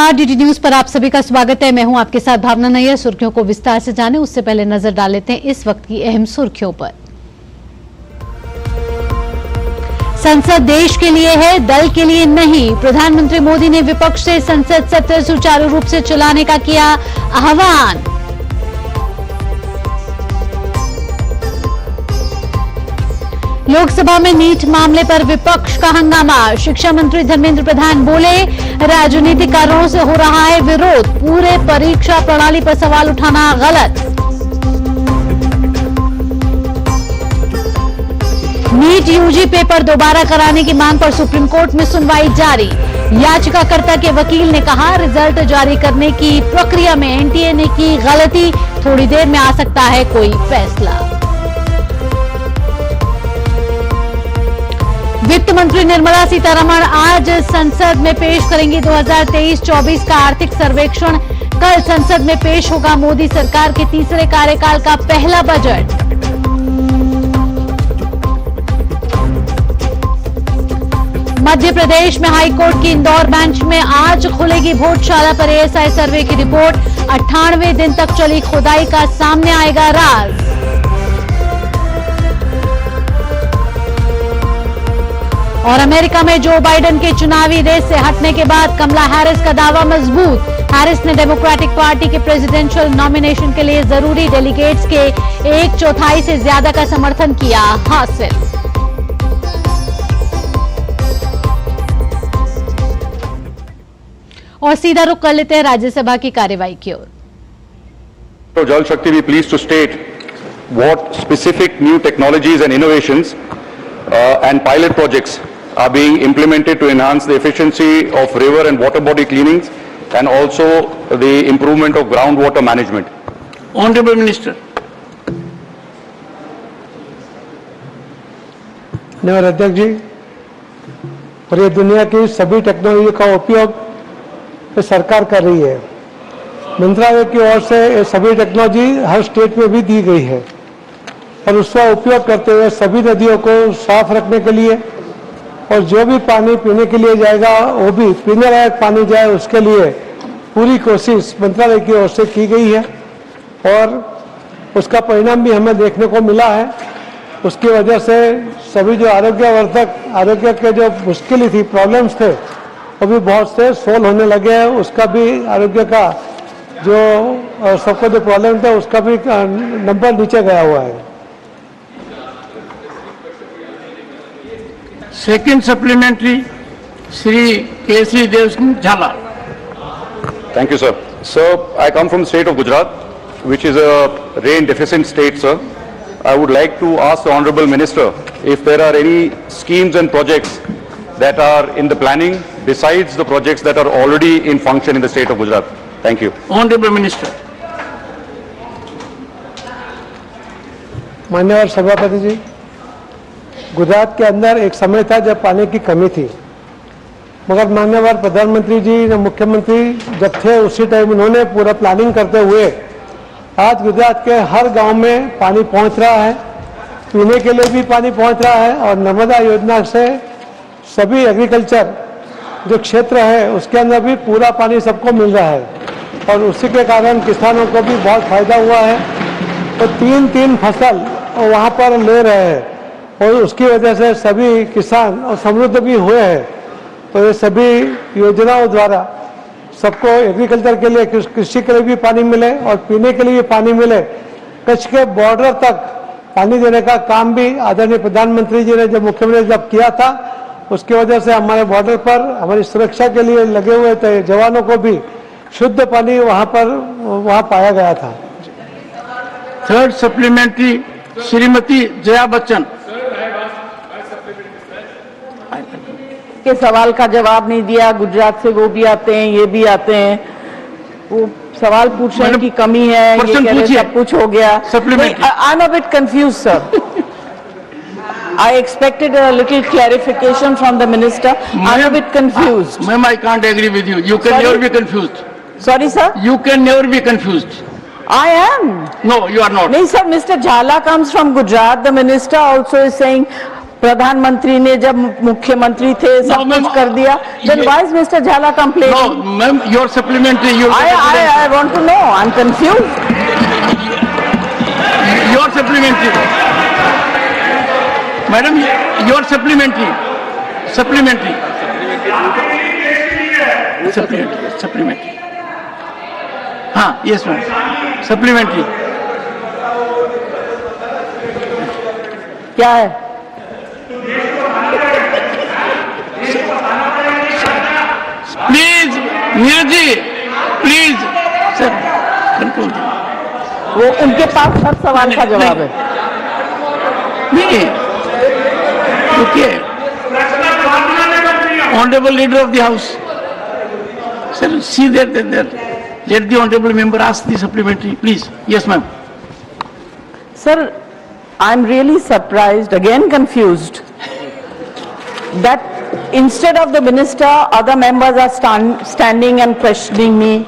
नमस्कार, DD news पर आप सभी का स्वागत है। मैं हूं आपके साथ भावना नैयर। सुर्खियों को विस्तार से जाने उससे पहले नजर डाल लेते हैं इस वक्त की अहम सुर्खियों पर। संसद देश के लिए है, दल के लिए नहीं। प्रधानमंत्री मोदी ने विपक्ष से संसद सत्र सुचारू रूप से चलाने का किया आह्वान। लोकसभा में नीट मामले पर विपक्ष का हंगामा। शिक्षा मंत्री धर्मेंद्र प्रधान बोले, राजनीतिक कारणों से हो रहा है विरोध, पूरे परीक्षा प्रणाली पर सवाल उठाना गलत। नीट यूजी पेपर दोबारा कराने की मांग पर सुप्रीम कोर्ट में सुनवाई जारी। याचिकाकर्ता के वकील ने कहा, रिजल्ट जारी करने की प्रक्रिया में एनटीए ने की गलती, थोड़ी देर में आ सकता है कोई फैसला। वित्त मंत्री निर्मला सीतारमण आज संसद में पेश करेंगी 2023-24 का आर्थिक सर्वेक्षण। कल संसद में पेश होगा मोदी सरकार के तीसरे कार्यकाल का पहला बजट। मध्य प्रदेश में हाईकोर्ट की इंदौर बेंच में आज खुलेगी भोजशाला पर एएसआई सर्वे की रिपोर्ट। 98 दिन तक चली खुदाई का सामने आएगा राज। और अमेरिका में जो बाइडेन के चुनावी रेस से हटने के बाद कमला हैरिस का दावा मजबूत। हैरिस ने डेमोक्रेटिक पार्टी के प्रेसिडेंशियल नॉमिनेशन के लिए जरूरी डेलीगेट्स के 1/4 से ज्यादा का समर्थन किया हासिल। और सीधा रुख कर लेते हैं राज्यसभा की कार्यवाही की ओर। So, Jal Shakti, we pleased to state what specific new technologies and innovations and pilot projects are being implemented to enhance the efficiency of river and water body cleanings and also the improvement of groundwater management. Honorable Minister. धन्यवाद अध्यक्ष जी। और ये दुनिया की सभी technology का उपयोग सरकार कर रही है। मंत्रालय की ओर से ये सभी टेक्नोलॉजी हर स्टेट में भी दी गई है और उसका उपयोग करते हुए सभी नदियों को साफ रखने के लिए और जो भी पानी पीने के लिए जाएगा वो भी पीने लायक पानी जाए, उसके लिए पूरी कोशिश मंत्रालय की ओर से की गई है और उसका परिणाम भी हमें देखने को मिला है। उसकी वजह से सभी जो आरोग्य के जो मुश्किलें थी, प्रॉब्लम्स थे, वो भी बहुत से सोल्व होने लगे हैं। उसका भी आरोग्य का जो सबको जो प्रॉब्लम था उसका भी नंबर नीचे गया हुआ है। Second supplementary, Shri K.C. Jhala. Thank you, sir. Sir, I come from the state of Gujarat, which is a rain deficient state, sir. I would like to ask the Honorable Minister if there are any schemes and projects that are in the planning besides the projects that are already in function in the state of Gujarat. Thank you. Honorable Minister. माननीय सभापति जी, गुजरात के अंदर एक समय था जब पानी की कमी थी, मगर माननीय प्रधानमंत्री जी ने मुख्यमंत्री जब थे उसी टाइम उन्होंने पूरा प्लानिंग करते हुए आज गुजरात के हर गांव में पानी पहुंच रहा है, पीने के लिए भी पानी पहुंच रहा है और नर्मदा योजना से सभी एग्रीकल्चर जो क्षेत्र है उसके अंदर भी पूरा पानी सबको मिल रहा है और उसी के कारण किसानों को भी बहुत फायदा हुआ है। तो 3-3 फसल वहाँ पर ले रहे हैं और उसकी वजह से सभी किसान और समृद्ध भी हुए हैं। तो ये सभी योजनाओं द्वारा सबको एग्रीकल्चर के लिए, कृषि के लिए भी पानी मिले और पीने के लिए भी पानी मिले। कच्छ के बॉर्डर तक पानी देने का काम भी आदरणीय प्रधानमंत्री जी ने जब मुख्यमंत्री जब किया था, उसकी वजह से हमारे बॉर्डर पर हमारी सुरक्षा के लिए लगे हुए थे जवानों को भी शुद्ध पानी वहाँ पाया गया था। Third supplementary, Shrimati Jaya Bachchan. के सवाल का जवाब नहीं दिया। गुजरात से वो भी आते हैं, ये भी आते हैं, वो सवाल पूछने की कमी है, ये कह रहे सब कुछ हो गया। I am a bit confused sir. I expected a little clarification from the minister. I'm a bit confused. Ma'am, I can't agree with you. You can never be confused. Sorry, sir? You can never be confused. I am. No, you are not. No, sir. Mr. Jhala comes from Gujarat. The minister also is saying प्रधानमंत्री ने जब मुख्यमंत्री थे सब कुछ कर दिया, then why is Mr. Jhala complaining? No, ma'am, your supplementary, I want to know. I'm confused. your supplementary. Madam, your supplementary. हाँ, yes ma'am. Supplementary. क्या है? Please, Neeraj ji, please, sir, control. वो उनके पास हर सवाल का जवाब है। नहीं, रुकिए। Honorable Leader of the House, sir, see there. Let the honorable member ask the supplementary, please. Yes, ma'am. Sir, I'm really surprised, again confused, that instead of the minister, other members are standing and questioning me.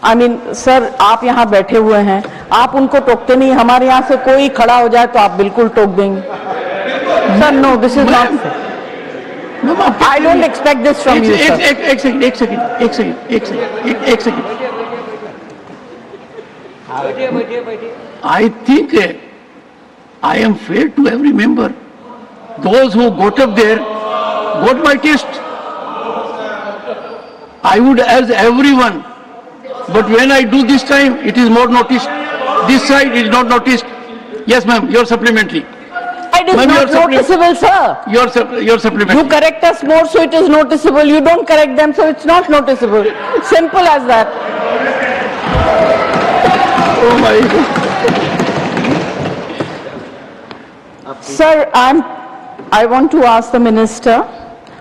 I mean, sir, आप यहाँ बैठे हुए हैं, आप उनको टोकते नहीं, हमारे यहाँ से कोई खड़ा हो जाए तो आप बिल्कुल टोक देंगे। Sir, no, this is not fair. I don't expect this from you, sir. एक second. I think I am fair to every member. Those who got up there got my taste. I would as everyone, but when I do this time, it is more noticed. This side is not noticed. Yes, ma'am, your supplementary. It is not noticeable, sir. Your supplementary. You correct us more, so it is noticeable. You don't correct them, so it's not noticeable. Simple as that. Oh my God. Sir, I want to ask the minister,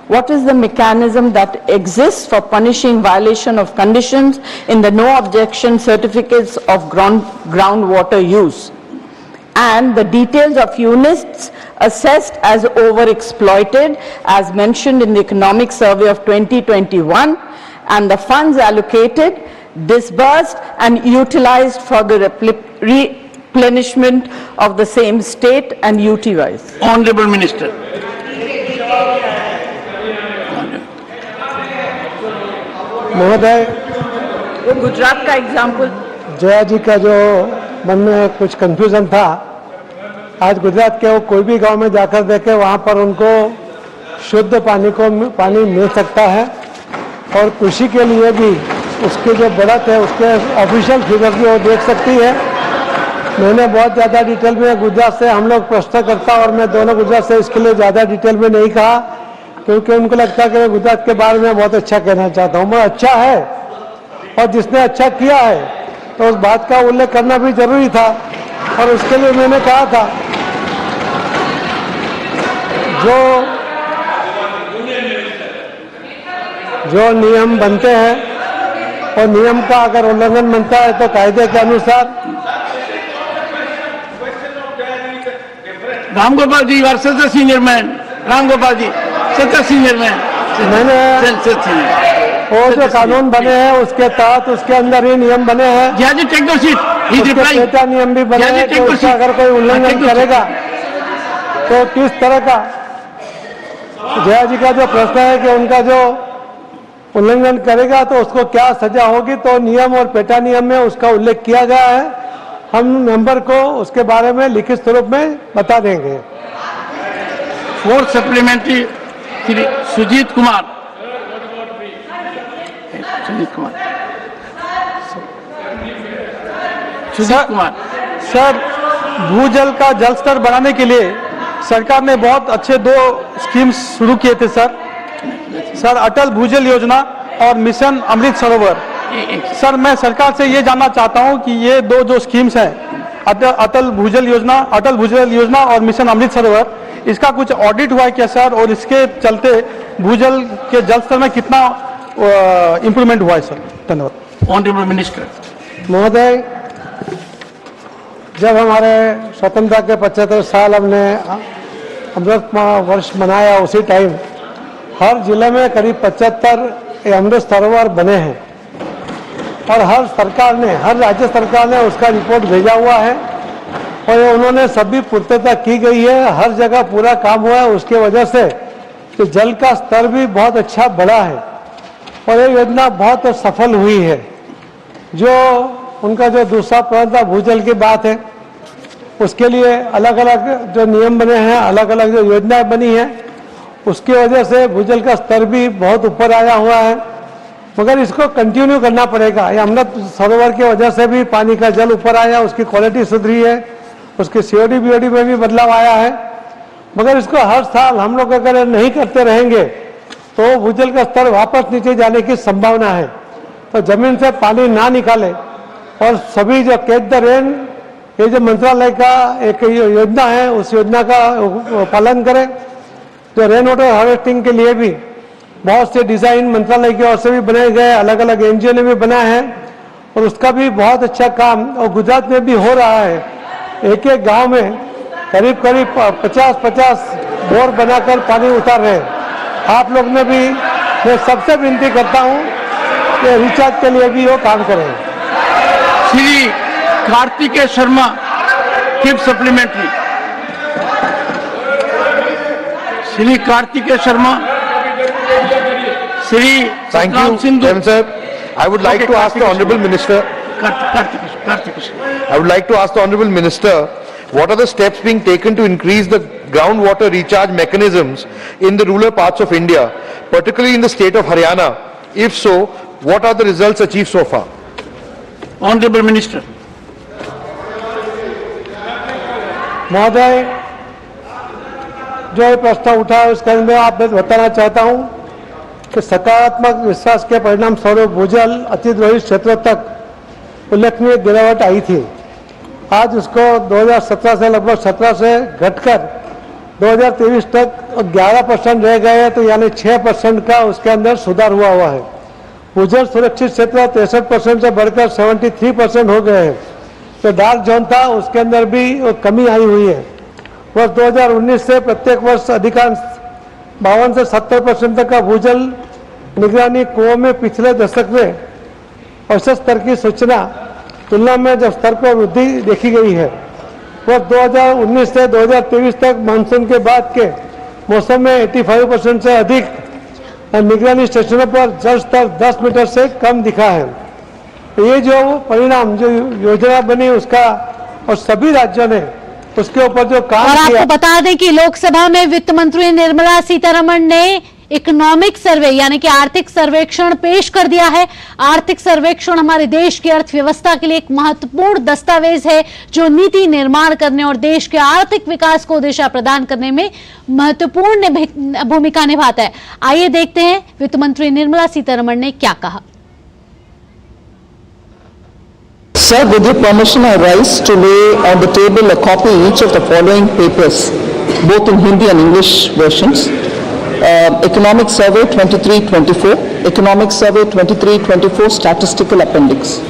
what is the mechanism that exists for punishing violation of conditions in the no objection certificates of groundwater use? And the details of units assessed as overexploited as mentioned in the economic survey of 2021 and the funds allocated, disbursed and utilized for the replenishment of the same state and UT-wise. Honorable Minister. महोदय, वो गुजरात का example Jaya जी का जो मन में कुछ confusion था, आज गुजरात के वो कोई भी गांव में जाकर देखे, वहां पर उनको शुद्ध पानी मिल सकता है और कृषि के लिए भी उसकी जो बढ़त है उसके ऑफिशियल फिगर भी वो देख सकती है। मैंने बहुत ज़्यादा डिटेल में गुजरात से हम लोग प्रश्नकर्ता और मैं दोनों गुजरात से इसके लिए ज़्यादा डिटेल में नहीं कहा, क्योंकि उनको लगता है कि मैं गुजरात के बारे में बहुत अच्छा कहना चाहता हूँ। मैं अच्छा है और जिसने अच्छा किया है तो उस बात का उल्लेख करना भी जरूरी था और उसके लिए मैंने कहा था जो नियम बनते हैं और नियम का अगर उल्लंघन बनता है तो कायदे के अनुसार। Ram Gopal ji, you are such a senior man. Ram Gopal ji, such a senior man. मैंने वो जो कानून बने हैं उसके तहत उसके अंदर ही नियम बने हैं। जया जी, take the seat. He is replying. PETA नियम भी बने हैं कि उसका अगर कोई उल्लंघन करेगा तो किस तरह का। जया जी का जो प्रश्न है कि उनका जो उल्लंघन करेगा तो उसको क्या सजा होगी, तो नियम और पेटा नियम में उसका उल्लेख किया गया है। हम मेंबर को उसके बारे में लिखित स्वरूप में बता देंगे। Fourth supplementary, Shri Sujit Kumar. Sir, भूजल का जल स्तर बढ़ाने के लिए सरकार ने बहुत अच्छे 2 स्कीम्स शुरू किए थे सर, अटल भूजल योजना और मिशन अमृत सरोवर। सर, मैं सरकार से ये जानना चाहता हूँ कि ये 2 जो स्कीम्स हैं, अटल भूजल योजना और मिशन अमृत सरोवर, इसका कुछ ऑडिट हुआ है क्या सर, और इसके चलते भूजल के जल स्तर में कितना इम्प्रूवमेंट हुआ है सर? धन्यवाद। ऑनरेबल मिनिस्टर महोदय, जब हमारे स्वतंत्रता के 75 साल हमने अमृत वर्ष मनाया, उसी टाइम हर जिले में करीब 75 अमृत सरोवर बने हैं और हर राज्य सरकार ने उसका रिपोर्ट भेजा हुआ है और उन्होंने सभी पूर्तता की गई है, हर जगह पूरा काम हुआ है। उसके वजह से कि जल का स्तर भी बहुत अच्छा बढ़ा है और ये योजना बहुत सफल हुई है। जो उनका जो दूसरा पॉइंट था भूजल की बात है, उसके लिए अलग अलग जो नियम बने हैं, अलग अलग जो योजनाएं बनी हैं, उसकी वजह से भूजल का स्तर भी बहुत ऊपर आया हुआ है। मगर इसको कंटिन्यू करना पड़ेगा। ये अमृत सरोवर की वजह से भी पानी का जल ऊपर आया, उसकी क्वालिटी सुधरी है, उसकी सीओडी बीओडी में भी बदलाव आया है। मगर इसको हर साल हम लोग अगर नहीं करते रहेंगे तो भूजल का स्तर वापस नीचे जाने की संभावना है। तो जमीन से पानी ना निकाले और सभी जो कैच द रेन, ये जो मंत्रालय का एक योजना है, उस योजना का पालन करें। जो रेन वाटर हार्वेस्टिंग के लिए भी बहुत से डिजाइन मंत्रालय की ओर से भी बनाए गए, अलग अलग एनजीओ ने भी बनाया है और उसका भी बहुत अच्छा काम और गुजरात में भी हो रहा है। एक एक गांव में करीब करीब 50-50 बोर बनाकर पानी उतार रहे हैं। आप लोग ने भी, मैं सबसे विनती करता हूं कि रिचार्ज के लिए भी वो काम करें। Shri Kartikeya Sharma, fifth supplementary. Shri Kartikeya Sharma, Shri Thank you, Prem sir. I would like to ask the Honorable Minister. I would like to ask the Honorable Minister, what are the steps being taken to increase the groundwater recharge mechanisms in the rural parts of India, particularly in the state of Haryana? If so, what are the results achieved so far? Honorable Minister. महोदय, जो ये प्रश्न उठा है उसके अंदर आप बताना चाहता हूं कि सकारात्मक विश्वास के परिणाम स्वरूप भूजल अतिद्रोहित क्षेत्रों तक उल्लेखनीय गिरावट आई थी। आज उसको 2017 से लगभग 17 से घटकर 2023 तक 11% रह गए, तो यानी 6% का उसके अंदर सुधार हुआ है। भूजल सुरक्षित क्षेत्र 63% से बढ़कर 73% हो गए हैं। तो डार्क जोन था उसके अंदर भी कमी आई हुई है। वर्ष 2019 से प्रत्येक वर्ष अधिकांश 52 से 70% तक का भूजल निगरानी कुओं में पिछले दशक में औसत स्तर की सूचना तुलना में जब स्तर पर वृद्धि देखी गई है। वर्ष 2019 से 2023 तक मानसून के बाद के मौसम में 85% से अधिक निगरानी स्टेशनों पर जल स्तर 10 मीटर से कम दिखा है। ये जो परिणाम, जो योजना बनी उसका, और सभी राज्यों ने उसके ऊपर जो काम और किया। आपको बता दें कि लोकसभा में वित्त मंत्री निर्मला सीतारमण ने इकोनॉमिक सर्वे यानी कि आर्थिक सर्वेक्षण पेश कर दिया है। आर्थिक सर्वेक्षण हमारे देश की अर्थव्यवस्था के लिए एक महत्वपूर्ण दस्तावेज है जो नीति निर्माण करने और देश के आर्थिक विकास को दिशा प्रदान करने में महत्वपूर्ण भूमिका निभाता है। आइए देखते हैं वित्त मंत्री निर्मला सीतारमण ने क्या कहा। Sir, with your permission, I rise to lay on the table a copy each of the following papers, both in Hindi and English versions. Economic Survey 23-24, Economic Survey 23-24 Statistical Appendix.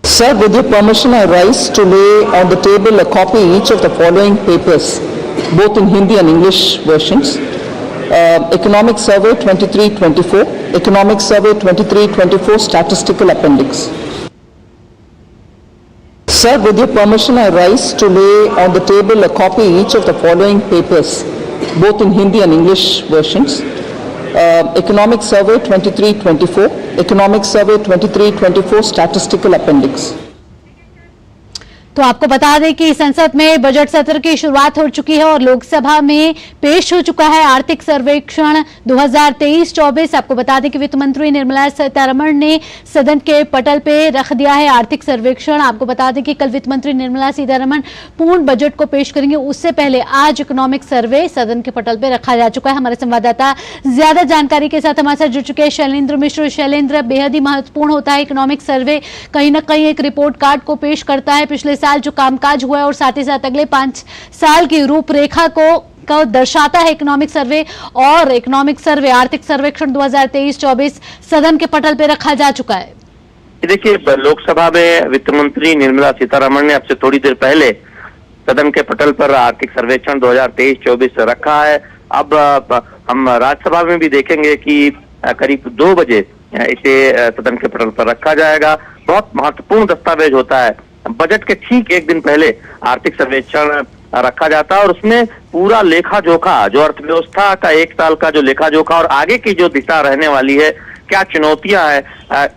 Sir, with your permission, I rise to lay on the table a copy each of the following papers, both in Hindi and English versions. Economic Survey 23-24, Economic Survey 23-24 Statistical Appendix. Sir, with your permission, I rise to lay on the table a copy each of the following papers, both in Hindi and English versions. Economic Survey 23-24, Economic Survey 23-24 Statistical Appendix. तो आपको बता दें कि संसद में budget सत्र की शुरुआत हो चुकी है और लोकसभा में पेश हो चुका है आर्थिक सर्वेक्षण 2023-24। आपको बता दें कि वित्त मंत्री निर्मला सीतारमण ने सदन के पटल पे रख दिया है आर्थिक सर्वेक्षण। आपको बता दें कि कल वित्त मंत्री निर्मला सीतारमण पूर्ण बजट को पेश करेंगे, उससे पहले आज इकोनॉमिक सर्वे सदन के पटल पे रखा जा चुका है। हमारे संवाददाता ज्यादा जानकारी के साथ हमारे साथ जुड़ चुके हैं शैलेंद्र मिश्र। शैलेंद्र, बेहद ही महत्वपूर्ण होता है इकोनॉमिक सर्वे, कहीं ना कहीं एक रिपोर्ट कार्ड को पेश करता है पिछले साल जो कामकाज हुआ है और साथ ही साथ अगले 5 साल की रूपरेखा को दर्शाता है इकोनॉमिक सर्वे। और इकोनॉमिक सर्वे आर्थिक सर्वेक्षण 2023-24 सदन के पटल पे रखा जा चुका है। देखिए, लोकसभा में वित्त मंत्री निर्मला सीतारमण ने अब से थोड़ी देर पहले सदन के पटल पर आर्थिक सर्वेक्षण 2023-24 रखा है। अब हम राज्यसभा में भी देखेंगे कि करीब 2 बजे इसे सदन के पटल पर रखा जाएगा। बहुत महत्वपूर्ण दस्तावेज होता है बजट के ठीक एक दिन पहले आर्थिक सर्वेक्षण रखा जाता है और उसमें पूरा लेखा जोखा, जो अर्थव्यवस्था का एक साल का जो लेखा जोखा और आगे की जो दिशा रहने वाली है, क्या चुनौतियां हैं,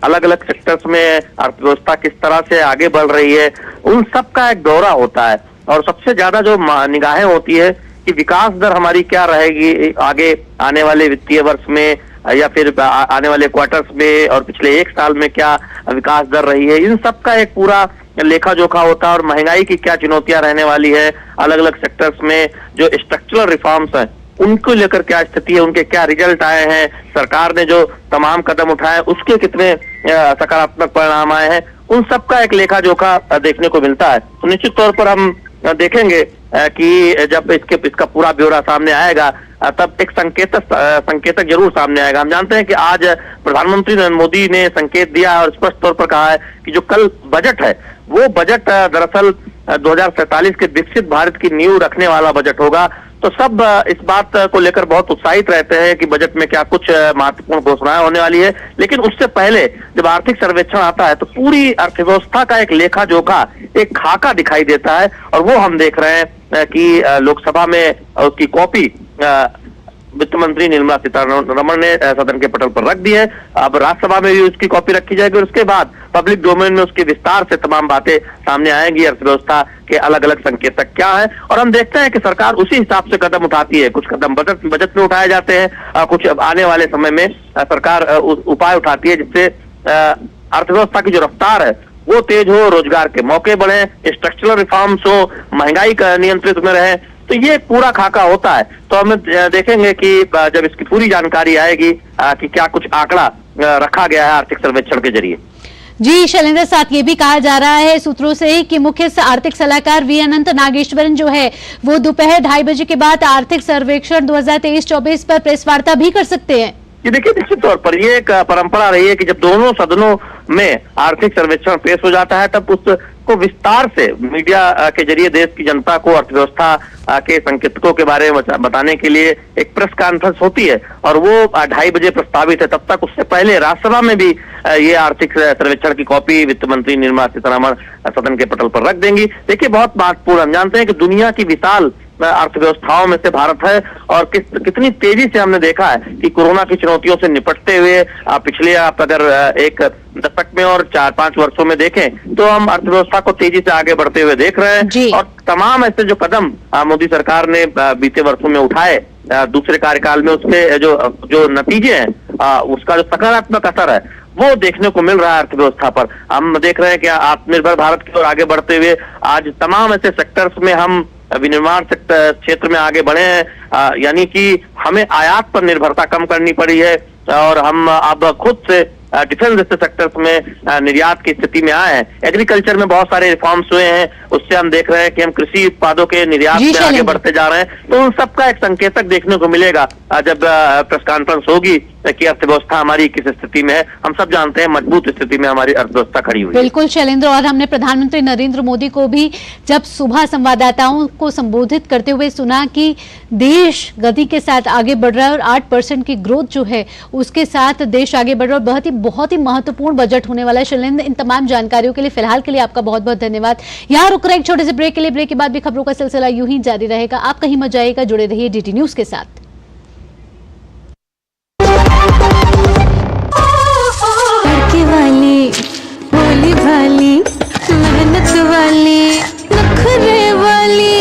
अलग अलग सेक्टर्स में अर्थव्यवस्था किस तरह से आगे बढ़ रही है, उन सब का एक ब्यौरा होता है। और सबसे ज्यादा जो निगाहें होती है कि विकास दर हमारी क्या रहेगी आगे आने वाले वित्तीय वर्ष में या फिर आने वाले क्वार्टर्स में, और पिछले एक साल में क्या विकास दर रही है, इन सब का एक पूरा लेखा जोखा होता है। और महंगाई की क्या चुनौतियां रहने वाली है, अलग अलग सेक्टर्स में जो स्ट्रक्चरल रिफॉर्म्स हैं उनको लेकर क्या स्थिति है, उनके क्या रिजल्ट आए हैं, सरकार ने जो तमाम कदम उठाए उसके कितने सकारात्मक परिणाम आए हैं, उन सब का एक लेखा जोखा देखने को मिलता है। तो निश्चित तौर पर हम देखेंगे कि जब इसका पूरा ब्यौरा सामने आएगा तब एक संकेतक जरूर सामने आएगा। हम जानते हैं कि आज प्रधानमंत्री नरेंद्र मोदी ने संकेत दिया और स्पष्ट तौर पर कहा है कि जो कल बजट है वो बजट दरअसल 2047 के विकसित भारत की नींव रखने वाला बजट होगा। तो सब इस बात को लेकर बहुत उत्साहित रहते हैं कि बजट में क्या कुछ महत्वपूर्ण घोषणाएं होने वाली है। लेकिन उससे पहले जब आर्थिक सर्वेक्षण आता है तो पूरी अर्थव्यवस्था का एक लेखा जोखा, एक खाका दिखाई देता है और वो हम देख रहे हैं कि लोकसभा में उसकी कॉपी वित्त मंत्री निर्मला सीतारमण ने सदन के पटल पर रख दी है। अब राज्यसभा में भी उसकी कॉपी रखी जाएगी और उसके बाद पब्लिक डोमेन में उसके विस्तार से तमाम बातें सामने आएंगी, अर्थव्यवस्था के अलग अलग संकेतक क्या है। और हम देखते हैं कि सरकार उसी हिसाब से कदम उठाती है। कुछ कदम बजट में उठाए जाते हैं, कुछ आने वाले समय में सरकार उपाय उठाती है जिससे अर्थव्यवस्था की जो रफ्तार है वो तेज हो, रोजगार के मौके बढ़े, स्ट्रक्चरल रिफॉर्म्स हो, महंगाई का नियंत्रित में रहे। तो ये पूरा खाका होता है। तो हम देखेंगे कि जब इसकी पूरी जानकारी आएगी कि क्या कुछ आंकड़ा रखा गया है आर्थिक सर्वेक्षण के जरिए। जी शैलेंद्र, साथ ये भी कहा जा रहा है सूत्रों से कि मुख्य आर्थिक सलाहकार वी अनंत नागेश्वरन जो है वो दोपहर 2:30 बजे के बाद आर्थिक सर्वेक्षण 2023-24 पर प्रेस वार्ता भी कर सकते हैं। ये देखिए, निश्चित तौर पर ये एक परंपरा रही है कि जब दोनों सदनों में आर्थिक सर्वेक्षण पेश हो जाता है तब उसको विस्तार से मीडिया के जरिए देश की जनता को अर्थव्यवस्था के संकेतकों के बारे में बताने के लिए एक प्रेस कॉन्फ्रेंस होती है और वो 2:30 बजे प्रस्तावित है। तब तक उससे पहले राज्यसभा में भी ये आर्थिक सर्वेक्षण की कॉपी वित्त मंत्री निर्मला सीतारमण सदन के पटल पर रख देंगी। देखिए, बहुत महत्वपूर्ण, हम जानते हैं कि दुनिया की विशाल अर्थव्यवस्थाओं में से भारत है और कितनी तेजी से हमने देखा है कि कोरोना की चुनौतियों से निपटते हुए पिछले आप अगर एक दशक में और 4-5 वर्षों में देखें तो हम अर्थव्यवस्था को तेजी से आगे बढ़ते हुए देख रहे हैं। और तमाम ऐसे जो कदम मोदी सरकार ने बीते वर्षों में उठाए दूसरे कार्यकाल में, उसके जो नतीजे हैं उसका जो सकारात्मक असर है वो देखने को मिल रहा है अर्थव्यवस्था पर। हम देख रहे हैं कि आत्मनिर्भर भारत की ओर आगे बढ़ते हुए आज तमाम ऐसे सेक्टर्स में हम विनिर्माण क्षेत्र में आगे बढ़े हैं, यानी कि हमें आयात पर निर्भरता कम करनी पड़ी है और हम अब खुद से डिफेंस जैसे सेक्टर्स में निर्यात की स्थिति में आए हैं। एग्रीकल्चर में बहुत सारे रिफॉर्म्स हुए हैं, उससे हम देख रहे हैं कि हम कृषि उत्पादों के निर्यात में आगे बढ़ते जा रहे हैं। तो उन सबका एक संकेतक देखने को मिलेगा जब प्रेस कॉन्फ्रेंस होगी कि अर्थव्यवस्था हमारी किस स्थिति में है। हम सब जानते हैं मजबूत स्थिति में हमारी अर्थव्यवस्था खड़ी हुई है। बिल्कुल शैलेंद्र, और हमने प्रधानमंत्री नरेंद्र मोदी को भी जब सुबह संवाददाताओं को संबोधित करते हुए सुना कि देश गति के साथ आगे बढ़ रहा है और 8% की ग्रोथ जो है उसके साथ देश आगे बढ़ रहा है और बहुत ही महत्वपूर्ण बजट होने वाला है। शैलेंद्र, इन तमाम जानकारियों के लिए फिलहाल के लिए आपका बहुत बहुत धन्यवाद। यहाँ रुक रहे एक छोटे से ब्रेक के लिए, ब्रेक के बाद भी खबरों का सिलसिला यूं ही जारी रहेगा। आप कहीं मत जाइएगा, जुड़े रहिए DT न्यूज के साथ। वाली भोली भाली मेहनत वाली नखरे वाली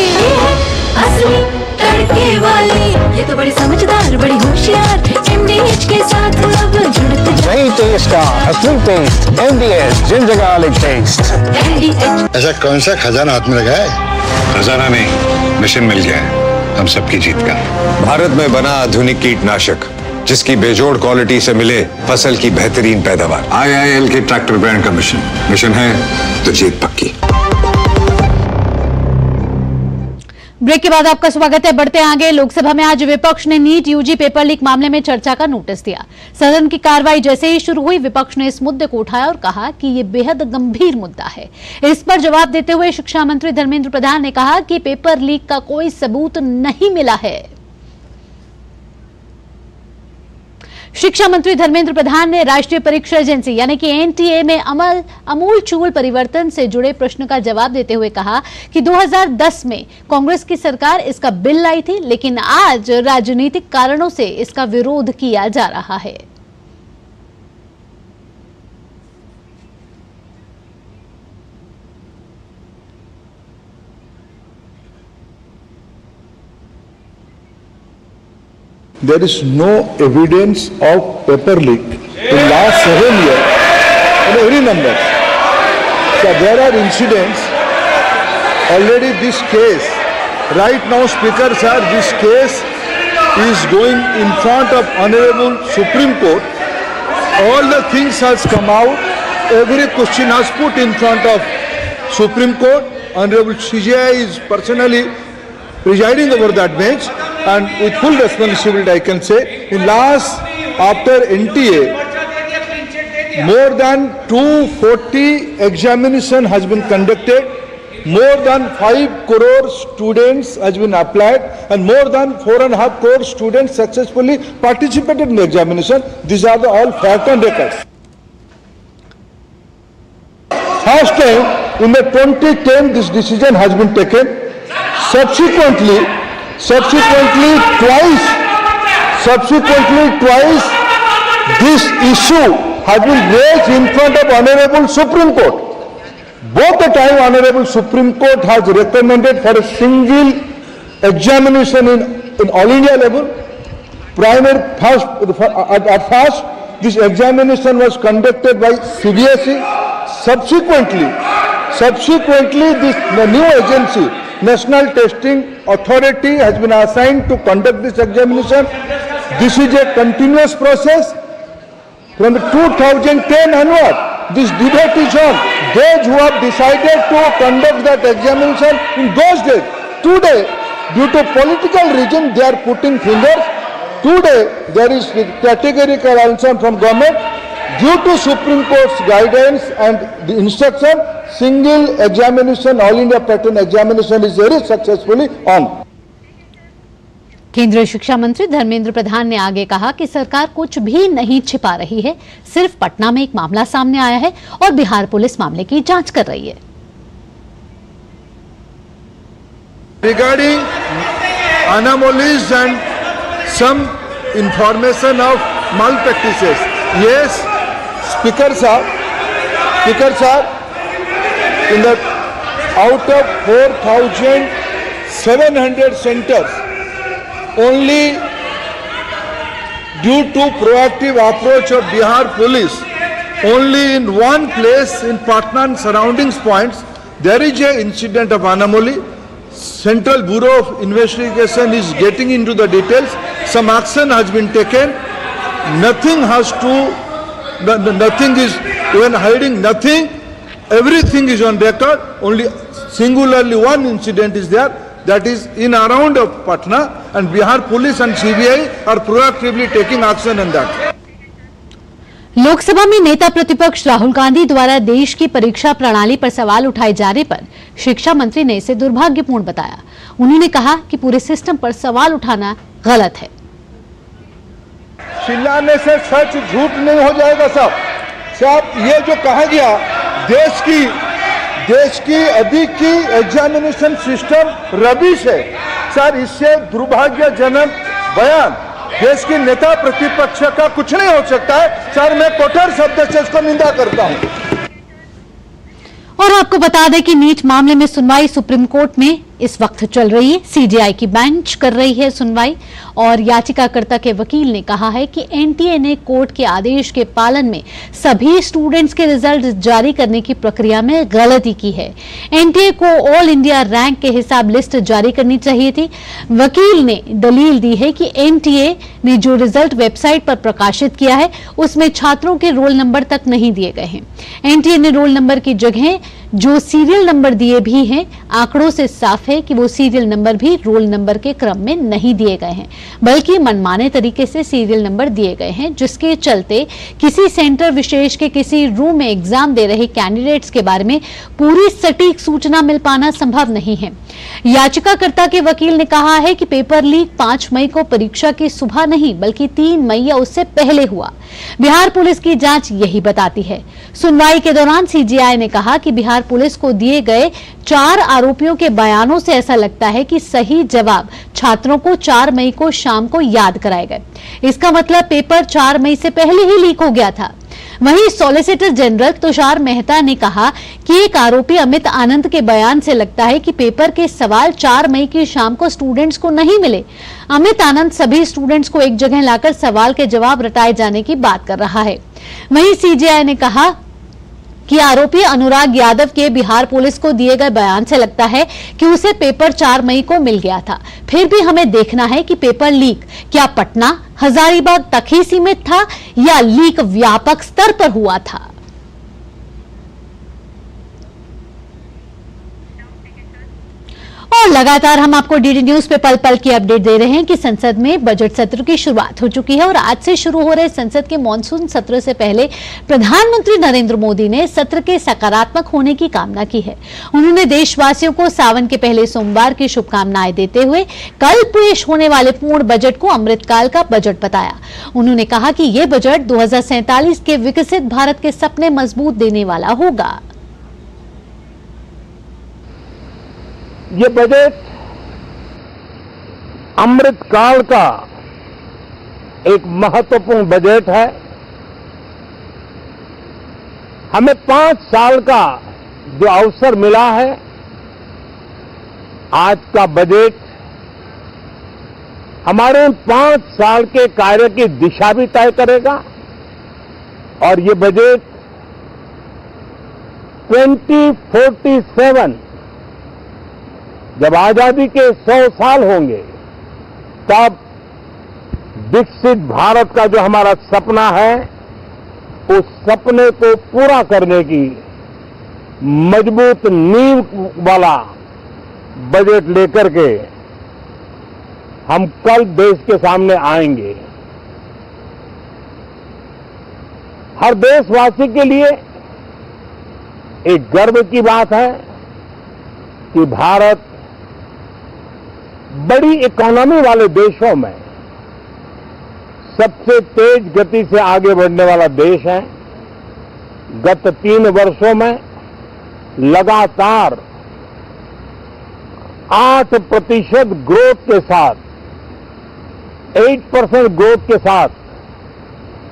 असली तड़के वाली, ये तो बड़ी समझदार बड़ी होशियार MDH के साथ अब जुड़ते नई टेस्ट का असली taste MDH ginger garlic taste. MDH ऐसा कौन सा खजाना हाथ में लगा है? खजाना नहीं, मिशन मिल गया है हम सबकी जीत का। भारत में बना आधुनिक कीटनाशक जिसकी बेजोड़ क्वालिटी से मिले फसल की बेहतरीन पैदावार। IIL के ट्रैक्टर ब्रांड का मिशन है तो जीत पक्की। ब्रेक के बाद आपका स्वागत है। बढ़ते आगे, लोकसभा में आज विपक्ष ने नीट UG पेपर लीक मामले में चर्चा का नोटिस दिया। सदन की कार्रवाई जैसे ही शुरू हुई विपक्ष ने इस मुद्दे को उठाया और कहा कि ये बेहद गंभीर मुद्दा है। इस पर जवाब देते हुए शिक्षा मंत्री धर्मेंद्र प्रधान ने कहा कि पेपर लीक का कोई सबूत नहीं मिला है। शिक्षा मंत्री धर्मेंद्र प्रधान ने राष्ट्रीय परीक्षा एजेंसी यानी कि एनटीए में अमूलचूल परिवर्तन से जुड़े प्रश्न का जवाब देते हुए कहा कि 2010 में कांग्रेस की सरकार इसका बिल लाई थी, लेकिन आज राजनीतिक कारणों से इसका विरोध किया जा रहा है। There is no evidence of paper leak in last 7 years in every number. So there are incidents. Already this case, right now, Speaker sir, this case is going in front of Honorable Supreme Court. All the things has come out. Every question has put in front of Supreme Court. Honorable CJI is personally presiding over that bench. And with full responsibility, I can say, in last, after NTA, more than 240 examination has been conducted, more than 5 crore students has been applied, and more than 4.5 crore students successfully participated in the examination. These are all fact and records. First time, in the 2010, this decision has been taken. Subsequently twice, this issue has been raised in front of Honorable Supreme Court. Both the time Honorable Supreme Court has recommended for a single examination in all India level. At first, this examination was conducted by CBSE. Subsequently, the new agency, National Testing Authority, has been assigned to conduct this examination. This is a continuous process. From 2010 onward, this debate is on. Those who have decided to conduct that examination in those days, today, due to political reason, they are putting fingers. Today, there is categorical answer from government. Due to Supreme Court's guidance and the instruction, single examination, All India Pattern Examination is very successfully on. केंद्रीय शिक्षा मंत्री धर्मेंद्र प्रधान ने आगे कहा कि सरकार कुछ भी नहीं छिपा रही है, सिर्फ पटना में एक मामला सामने आया है और बिहार पुलिस मामले की जांच कर रही है। Regarding anomalies and some information of malpractices, yes, Speaker sir, in the out of 4,700 centers, only due to proactive approach of Bihar police, only in one place in Patna and surrounding points, there is an incident of anomaly. Central Bureau of Investigation is getting into the details. Some action has been taken. Nothing is even hiding, nothing. Everything is on record. Only singularly one incident is there. That is in around of Patna, and Bihar police and CBI are proactively taking action on that. Lok Sabha में नेता प्रतिपक्ष राहुल गांधी द्वारा देश की परीक्षा प्रणाली पर सवाल उठाए जाने पर शिक्षा मंत्री ने इसे दुर्भाग्यपूर्ण बताया। उन्होंने कहा कि पूरे सिस्टम पर सवाल उठाना गलत है। चिल्लाने से सच झूठ नहीं हो जाएगा साहब। ये जो कहा गया देश की अभी की एग्जामिनेशन सिस्टम रबिश है सर, इससे दुर्भाग्यजनक बयान देश के नेता प्रतिपक्ष का कुछ नहीं हो सकता है सर। मैं कठोर शब्द से इसको निंदा करता हूं। और आपको बता दें कि नीट मामले में सुनवाई सुप्रीम कोर्ट में इस वक्त चल रही है। सीजेआई की बेंच कर रही है सुनवाई और याचिकाकर्ता के वकील ने कहा है कि एनटीए ने कोर्ट के आदेश के पालन में सभी स्टूडेंट्स के रिजल्ट जारी करने की प्रक्रिया में गलती की है। एनटीए को ऑल इंडिया रैंक के हिसाब लिस्ट जारी करनी चाहिए थी। वकील ने दलील दी है कि एनटीए ने जो रिजल्ट वेबसाइट पर प्रकाशित किया है उसमें छात्रों के रोल नंबर तक नहीं दिए गए हैं। एनटीए ने रोल नंबर की जगह जो सीरियल नंबर दिए भी हैं, आंकड़ों से साफ है है कि वो सीरियल नंबर भी रोल नंबर के क्रम में नहीं दिए गए हैं, बल्कि मनमाने तरीके से सीरियल नंबर दिए गए हैं, जिसके चलते किसी सेंटर विशेष के किसी रूम में एग्जाम दे रहे कैंडिडेट्स के बारे में पूरी सटीक सूचना मिल पाना संभव नहीं है। याचिकाकर्ता के वकील ने कहा है कि पेपर लीक 5 मई को परीक्षा की सुबह नहीं बल्कि 3 मई या उससे पहले हुआ। बिहार पुलिस की जांच यही बताती है। सुनवाई के दौरान सीजीआई ने कहा कि बिहार पुलिस को दिए गए 4 आरोपियों के बयानों से ऐसा लगता है कि सही जवाब छात्रों को 4 मई को शाम को याद कराए गए। इसका मतलब पेपर 4 मई से पहले ही लीक हो गया था। वहीं सॉलिसिटर जनरल तुषार मेहता ने कहा कि एक आरोपी अमित आनंद के बयान से लगता है कि पेपर के सवाल 4 मई की शाम को स्टूडेंट्स को नहीं मिले। अमित आनंद सभी स्टूडेंट्स को एक जगह लाकर सवाल के जवाब रटाए जाने की बात कर रहा है। वहीं सीजीआई ने कहा कि आरोपी अनुराग यादव के बिहार पुलिस को दिए गए बयान से लगता है कि उसे पेपर 4 मई को मिल गया था। फिर भी हमें देखना है कि पेपर लीक क्या पटना, हजारीबाग तक ही सीमित था या लीक व्यापक स्तर पर हुआ था। और लगातार हम आपको डीडी न्यूज पे पल पल की अपडेट दे रहे हैं कि संसद में बजट सत्र की शुरुआत हो चुकी है और आज से शुरू हो रहे संसद के मॉनसून सत्र से पहले प्रधानमंत्री नरेंद्र मोदी ने सत्र के सकारात्मक होने की कामना की है। उन्होंने देशवासियों को सावन के पहले सोमवार की शुभकामनाएं देते हुए कल पेश होने वाले पूर्ण बजट को अमृतकाल का बजट बताया। उन्होंने कहा कि ये बजट 2047 के विकसित भारत के सपने मजबूत देने वाला होगा। ये बजट अमृतकाल का एक महत्वपूर्ण बजट है। हमें 5 साल का जो अवसर मिला है, आज का बजट हमारे 5 साल के कार्य की दिशा भी तय करेगा और ये बजट 2047 जब आजादी के 100 साल होंगे तब विकसित भारत का जो हमारा सपना है, उस सपने को पूरा करने की मजबूत नींव वाला बजट लेकर के हम कल देश के सामने आएंगे। हर देशवासी के लिए एक गर्व की बात है कि भारत बड़ी इकोनॉमी वाले देशों में सबसे तेज गति से आगे बढ़ने वाला देश है। गत 3 वर्षों में लगातार 8% ग्रोथ के साथ, 8% ग्रोथ के साथ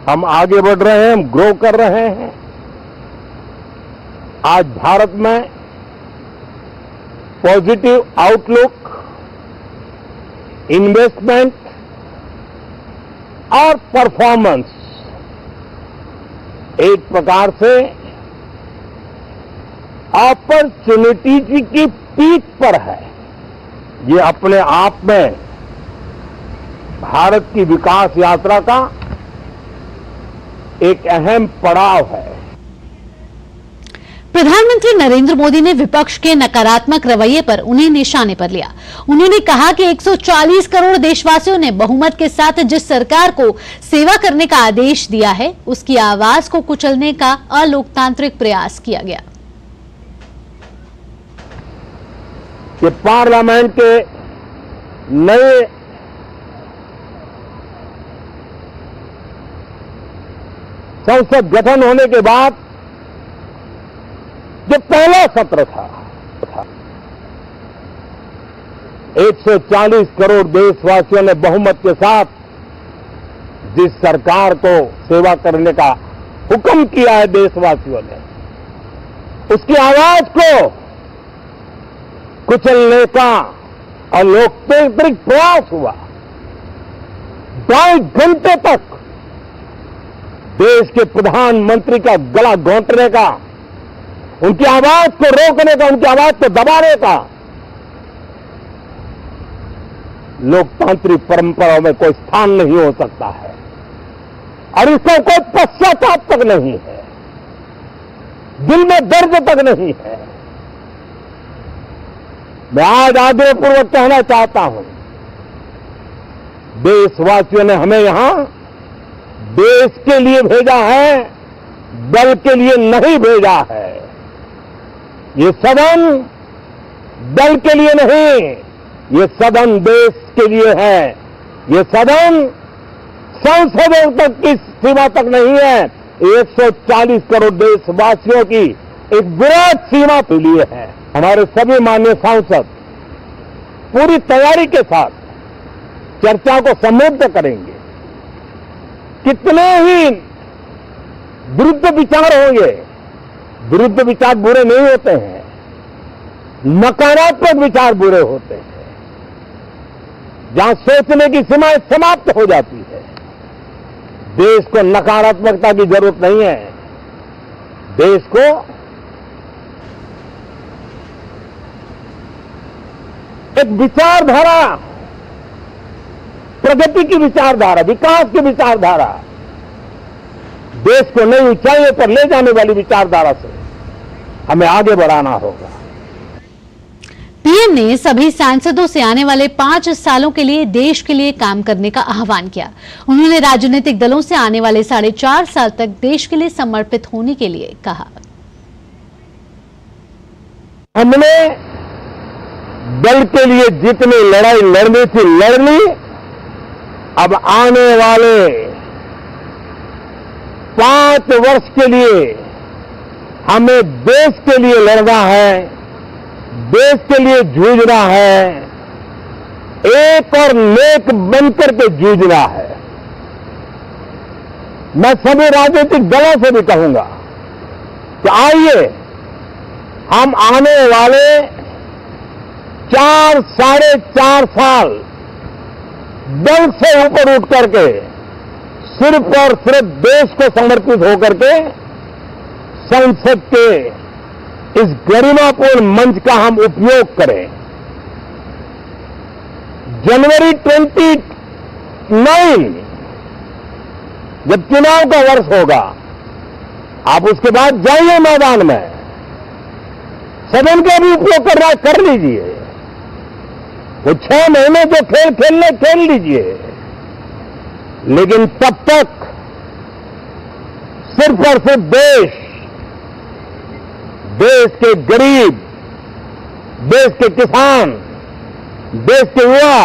हम आगे बढ़ रहे हैं, हम ग्रो कर रहे हैं। आज भारत में पॉजिटिव आउटलुक, इन्वेस्टमेंट और परफॉर्मेंस एक प्रकार से अपॉर्चुनिटी की पीक पर है। ये अपने आप में भारत की विकास यात्रा का एक अहम पड़ाव है। प्रधानमंत्री नरेंद्र मोदी ने विपक्ष के नकारात्मक रवैये पर उन्हें निशाने पर लिया। उन्होंने कहा कि 140 करोड़ देशवासियों ने बहुमत के साथ जिस सरकार को सेवा करने का आदेश दिया है, उसकी आवाज को कुचलने का अलोकतांत्रिक प्रयास किया गया। कि पार्लियामेंट के नए संसद गठन होने के बाद जो पहला सत्र था 140 करोड़ देशवासियों ने बहुमत के साथ जिस सरकार को सेवा करने का हुक्म किया है देशवासियों ने, उसकी आवाज को कुचलने का अलोकतांत्रिक प्रयास हुआ। 2 घंटे तक देश के प्रधानमंत्री का गला घोंटने का, उनकी आवाज को रोकने का, उनकी आवाज को दबाने का लोकतांत्रिक परंपराओं में कोई स्थान नहीं हो सकता है और इसका कोई पश्चाताप तक नहीं है, दिल में दर्द तक नहीं है। मैं आज आग्रहपूर्वक कहना चाहता हूं, देशवासियों ने हमें यहां देश के लिए भेजा है, दल के लिए नहीं भेजा है। ये सदन दल के लिए नहीं, ये सदन देश के लिए है। ये सदन संसदों तक की सीमा तक नहीं है, 140 करोड़ देशवासियों की एक विराट सीमा के लिए है। हमारे सभी माननीय सांसद पूरी तैयारी के साथ चर्चा को समृद्ध करेंगे। कितने ही विरुद्ध विचार होंगे, विरुद्ध विचार बुरे नहीं होते हैं, नकारात्मक विचार बुरे होते हैं। जहां सोचने की सीमाएं समाप्त हो जाती है, देश को नकारात्मकता की जरूरत नहीं है। देश को एक विचारधारा, प्रगति की विचारधारा, विकास की विचारधारा, देश को नई ऊंचाइयों पर ले जाने वाली विचारधारा से हमें आगे बढ़ाना होगा। पीएम ने सभी सांसदों से आने वाले 5 सालों के लिए देश के लिए काम करने का आह्वान किया। उन्होंने राजनीतिक दलों से आने वाले 4.5 साल तक देश के लिए समर्पित होने के लिए कहा। हमने दल के लिए जितनी लड़ाई लड़नी थी लड़ ली। अब आने वाले 5 वर्ष के लिए हमें देश के लिए लड़ना है, देश के लिए जूझना है, एक और नेक बनकर के जूझना है। मैं सभी राजनीतिक दलों से भी कहूंगा कि आइए हम आने वाले 4 साढ़े 4 साल दल से ऊपर उठ करके सिर्फ और सिर्फ देश को समर्पित होकर के संसद के इस गरिमापूर्ण मंच का हम उपयोग करें। जनवरी 29 जब चुनाव का वर्ष होगा, आप उसके बाद जाइए मैदान में, सदन का भी उपयोग करना कर लीजिए। वो 6 महीने जो खेल खेलने खेल लीजिए, लेकिन तब तक सिर्फ और सिर्फ देश के गरीब, देश के किसान, देश के युवा,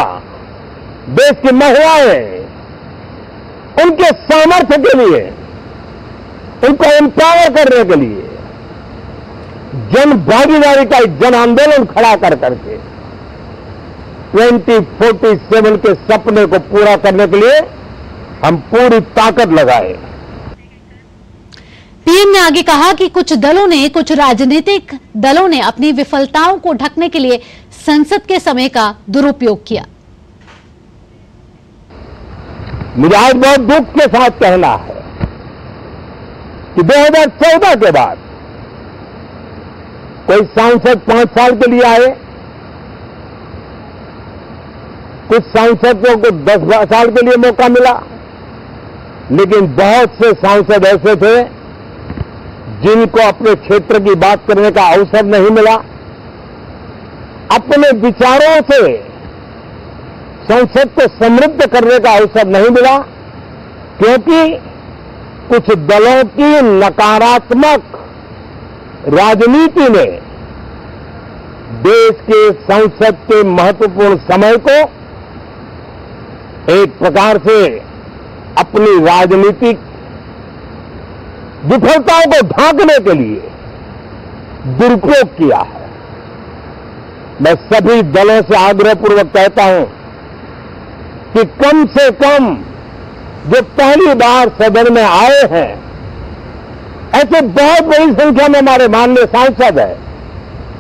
देश की महिलाएं, उनके सामर्थ्य के लिए, उनको एम्पावर करने के लिए जन भागीदारी का एक जन आंदोलन खड़ा कर करके 2047 के सपने को पूरा करने के लिए हम पूरी ताकत लगाए। पीएम ने आगे कहा कि कुछ राजनीतिक दलों ने अपनी विफलताओं को ढकने के लिए संसद के समय का दुरुपयोग किया। मुझे आज बहुत दुख के साथ कहना है कि 2014 के बाद कोई सांसद 5 साल के लिए आए, कुछ सांसदों को 10 साल के लिए मौका मिला, लेकिन बहुत से सांसद ऐसे थे जिनको अपने क्षेत्र की बात करने का अवसर नहीं मिला, अपने विचारों से संसद को समृद्ध करने का अवसर नहीं मिला, क्योंकि कुछ दलों की नकारात्मक राजनीति ने देश के संसद के महत्वपूर्ण समय को एक प्रकार से अपनी राजनीतिक विफलताओं को ढांकने के लिए दुरुपयोग किया है। मैं सभी दलों से आग्रहपूर्वक कहता हूं कि कम से कम जो पहली बार सदन में आए हैं, ऐसे बहुत बड़ी संख्या में हमारे माननीय सांसद हैं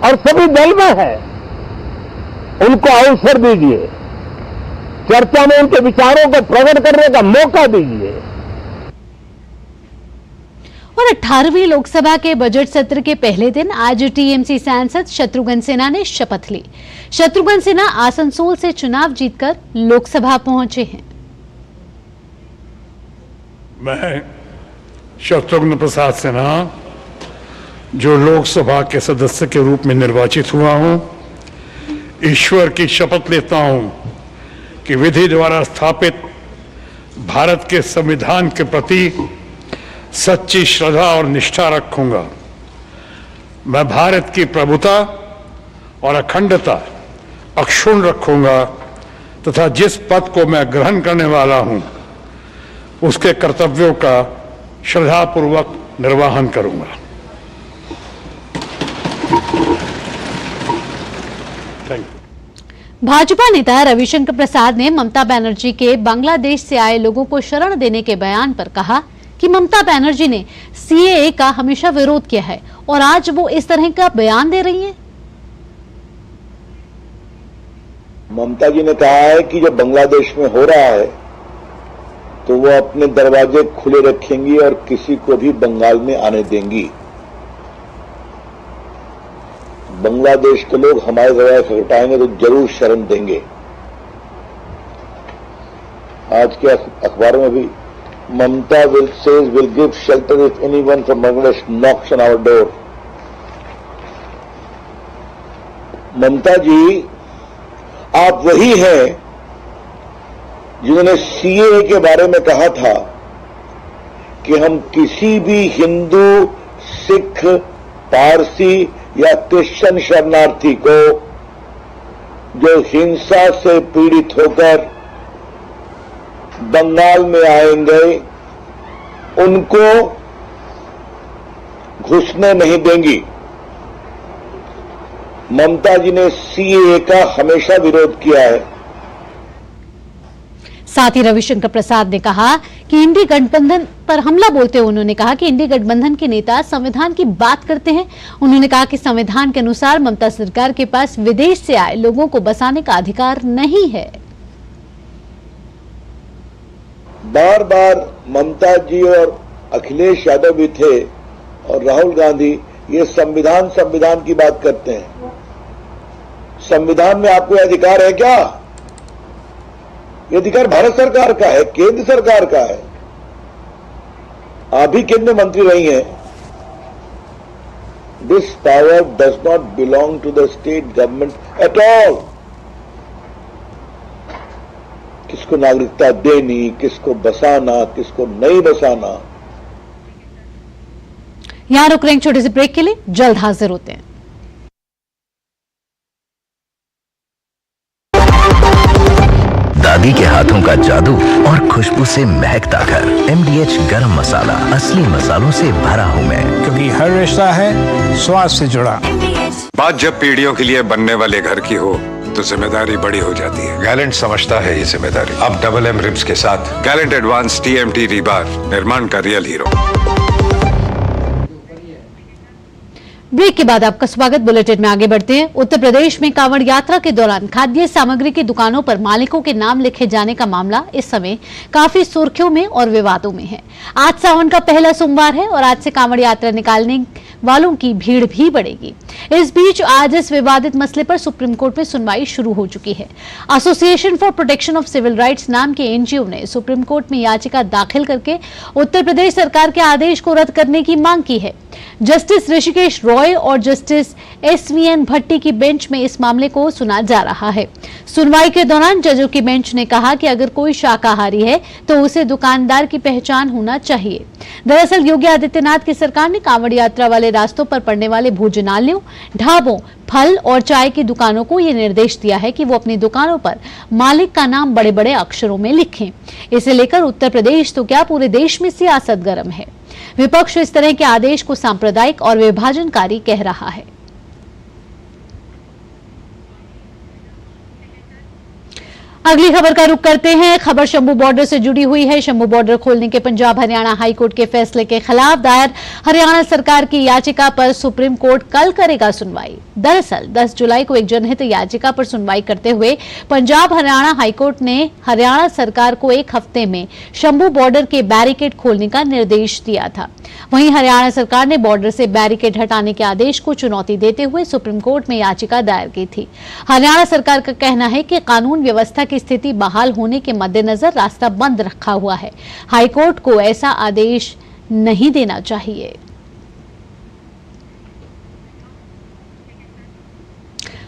और सभी दल में हैं, उनको अवसर दीजिए, चर्चा में उनके विचारों को प्रकट करने का मौका दीजिए। और 18वीं लोकसभा के बजट सत्र के पहले दिन आज टीएमसी सांसद शत्रुघ्न सिन्हा ने शपथ ली। शत्रुघ्न सिन्हा आसनसोल से चुनाव जीतकर लोकसभा पहुंचे हैं। मैं शत्रुघ्न प्रसाद सिन्हा, जो लोकसभा के सदस्य के रूप में निर्वाचित हुआ हूं, ईश्वर की शपथ लेता हूं कि विधि द्वारा स्थापित भारत के संविधान के प्रति सच्ची श्रद्धा और निष्ठा रखूंगा। मैं भारत की प्रभुता और अखंडता अक्षुण्ण रखूंगा तथा जिस पद को मैं ग्रहण करने वाला हूं उसके कर्तव्यों का श्रद्धापूर्वक निर्वहन करूंगा। भाजपा नेता रविशंकर प्रसाद ने ममता बनर्जी के बांग्लादेश से आए लोगों को शरण देने के बयान पर कहा कि ममता बनर्जी ने सीएए का हमेशा विरोध किया है और आज वो इस तरह का बयान दे रही हैं। ममता जी ने कहा है कि जो बांग्लादेश में हो रहा है तो वो अपने दरवाजे खुले रखेंगी और किसी को भी बंगाल में आने देंगी। बांग्लादेश के लोग हमारे दरवाजे खटखटाएंगे तो जरूर शरण देंगे। आज के अखबारों में भी Mamata will give shelter if anyone from Bangladesh knocks on our door. Mamata ji, आप वही हैं जिन्होंने सीएए के बारे में कहा था कि हम किसी भी हिंदू, सिख, पारसी या क्रिश्चियन शरणार्थी को जो हिंसा से पीड़ित होकर बंगाल में आएंगे उनको घुसने नहीं देंगी। ममता जी ने सीएए का हमेशा विरोध किया है। साथ ही रविशंकर प्रसाद ने कहा कि इंडी गठबंधन पर हमला बोलते हुए उन्होंने कहा कि इंडी गठबंधन के नेता संविधान की बात करते हैं। उन्होंने कहा कि संविधान के अनुसार ममता सरकार के पास विदेश से आए लोगों को बसाने का अधिकार नहीं है। बार बार ममता जी और अखिलेश यादव भी थे और राहुल गांधी ये संविधान की बात करते हैं। संविधान में आपको अधिकार है क्या? ये अधिकार भारत सरकार का है, केंद्र सरकार का है। आप भी केंद्र मंत्री रही हैं। This power does not belong to the state government at all. किसको नागरिकता देनी, किसको बसाना, किसको नहीं बसाना। यहां रुक रहे हैं छोटे से ब्रेक के लिए, जल्द हाजिर होते हैं। दादी के हाथों का जादू और खुशबू से महकता घर। MDH गरम मसाला, असली मसालों से भरा हूँ मैं, क्योंकि हर रिश्ता है स्वाद से जुड़ा। बात जब पीढ़ियों के लिए बनने वाले घर की हो तो जिम्मेदारी बड़ी हो जाती है। गैलेंट समझता है ये जिम्मेदारी। अब डबल M रिब्स के साथ गैलेंट एडवांस TMT रीबार, निर्माण का रियल हीरो। ब्रेक के बाद आपका स्वागत। बुलेटिन में आगे बढ़ते हैं। उत्तर प्रदेश में कांवड़ यात्रा के दौरान खाद्य सामग्री की दुकानों पर मालिकों के नाम लिखे जाने का मामला इस समय काफी सुर्खियों में और विवादों में है। आज सावन का पहला सोमवार है और आज से कांवड़ यात्रा निकालने वालों की भीड़ भी बढ़ेगी। इस बीच आज इस विवादित मसले पर सुप्रीम कोर्ट में सुनवाई शुरू हो चुकी है। Association for protection of civil rights नाम के NGO ने सुप्रीम कोर्ट में याचिका दाखिल करके उत्तर प्रदेश सरकार के आदेश को रद्द करने की मांग की है। जस्टिस ऋषिकेश रॉय और जस्टिस SVN भट्टी की बेंच में इस मामले को सुना जा रहा है। सुनवाई के दौरान जजों की बेंच ने कहा कि अगर कोई शाकाहारी है तो उसे दुकानदार की पहचान होना चाहिए। दरअसल योगी आदित्यनाथ की सरकार ने कांवड़ यात्रा वाले रास्तों पर पड़ने वाले भोजनालयों, ढाबों, फल और चाय की दुकानों को यह निर्देश दिया है कि वो अपनी दुकानों पर मालिक का नाम बड़े बड़े अक्षरों में लिखें। इसे लेकर उत्तर प्रदेश तो क्या पूरे देश में सियासत गर्म है। विपक्ष इस तरह के आदेश को सांप्रदायिक और विभाजनकारी कह रहा है। अगली खबर का रुख करते हैं। खबर शंभू बॉर्डर से जुड़ी हुई है। शंभू बॉर्डर खोलने के पंजाब हरियाणा हाईकोर्ट के फैसले के खिलाफ दायर हरियाणा सरकार की याचिका पर सुप्रीम कोर्ट कल करेगा सुनवाई। दरअसल 10 जुलाई को एक जनहित याचिका पर सुनवाई करते हुए पंजाब हरियाणा हाईकोर्ट ने हरियाणा सरकार को 1 हफ्ते में शंभू बॉर्डर के बैरिकेड खोलने का निर्देश दिया था। वहीं हरियाणा सरकार ने बॉर्डर से बैरिकेड हटाने के आदेश को चुनौती देते हुए सुप्रीम कोर्ट में याचिका दायर की थी। हरियाणा सरकार का कहना है कि कानून व्यवस्था की स्थिति बहाल होने के मद्देनजर रास्ता बंद रखा हुआ है। हाईकोर्ट को ऐसा आदेश नहीं देना चाहिए।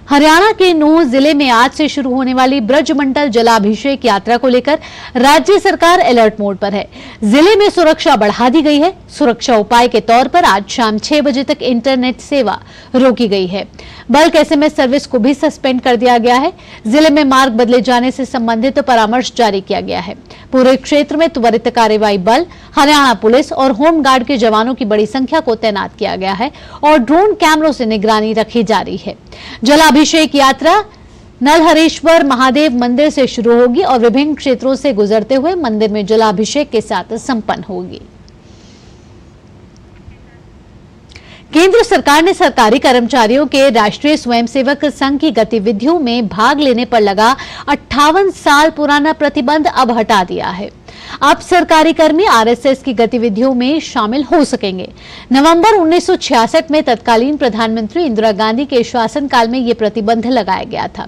हरियाणा के नूंह जिले में आज से शुरू होने वाली ब्रजमंडल जलाभिषेक यात्रा को लेकर राज्य सरकार अलर्ट मोड पर है। जिले में सुरक्षा बढ़ा दी गई है। सुरक्षा उपाय के तौर पर आज शाम 6 बजे तक इंटरनेट सेवा रोकी गई है। बल्क एसएमएस सर्विस को भी सस्पेंड कर दिया गया है। जिले में मार्ग बदले जाने से संबंधित परामर्श जारी किया गया है। पूरे क्षेत्र में त्वरित कार्रवाई बल, हरियाणा पुलिस और होमगार्ड के जवानों की बड़ी संख्या को तैनात किया गया है और ड्रोन कैमरों से निगरानी रखी जा रही है। जलाभिषेक यात्रा नलहरेश्वर महादेव मंदिर से शुरू होगी और विभिन्न क्षेत्रों से गुजरते हुए मंदिर में जलाभिषेक के साथ संपन्न होगी। केंद्र सरकार ने सरकारी कर्मचारियों के राष्ट्रीय स्वयंसेवक संघ की गतिविधियों में भाग लेने पर लगा 58 साल पुराना प्रतिबंध अब हटा दिया है। अब सरकारी कर्मी आरएसएस की गतिविधियों में शामिल हो सकेंगे। नवंबर 1966 में तत्कालीन प्रधानमंत्री इंदिरा गांधी के शासनकाल में यह प्रतिबंध लगाया गया था।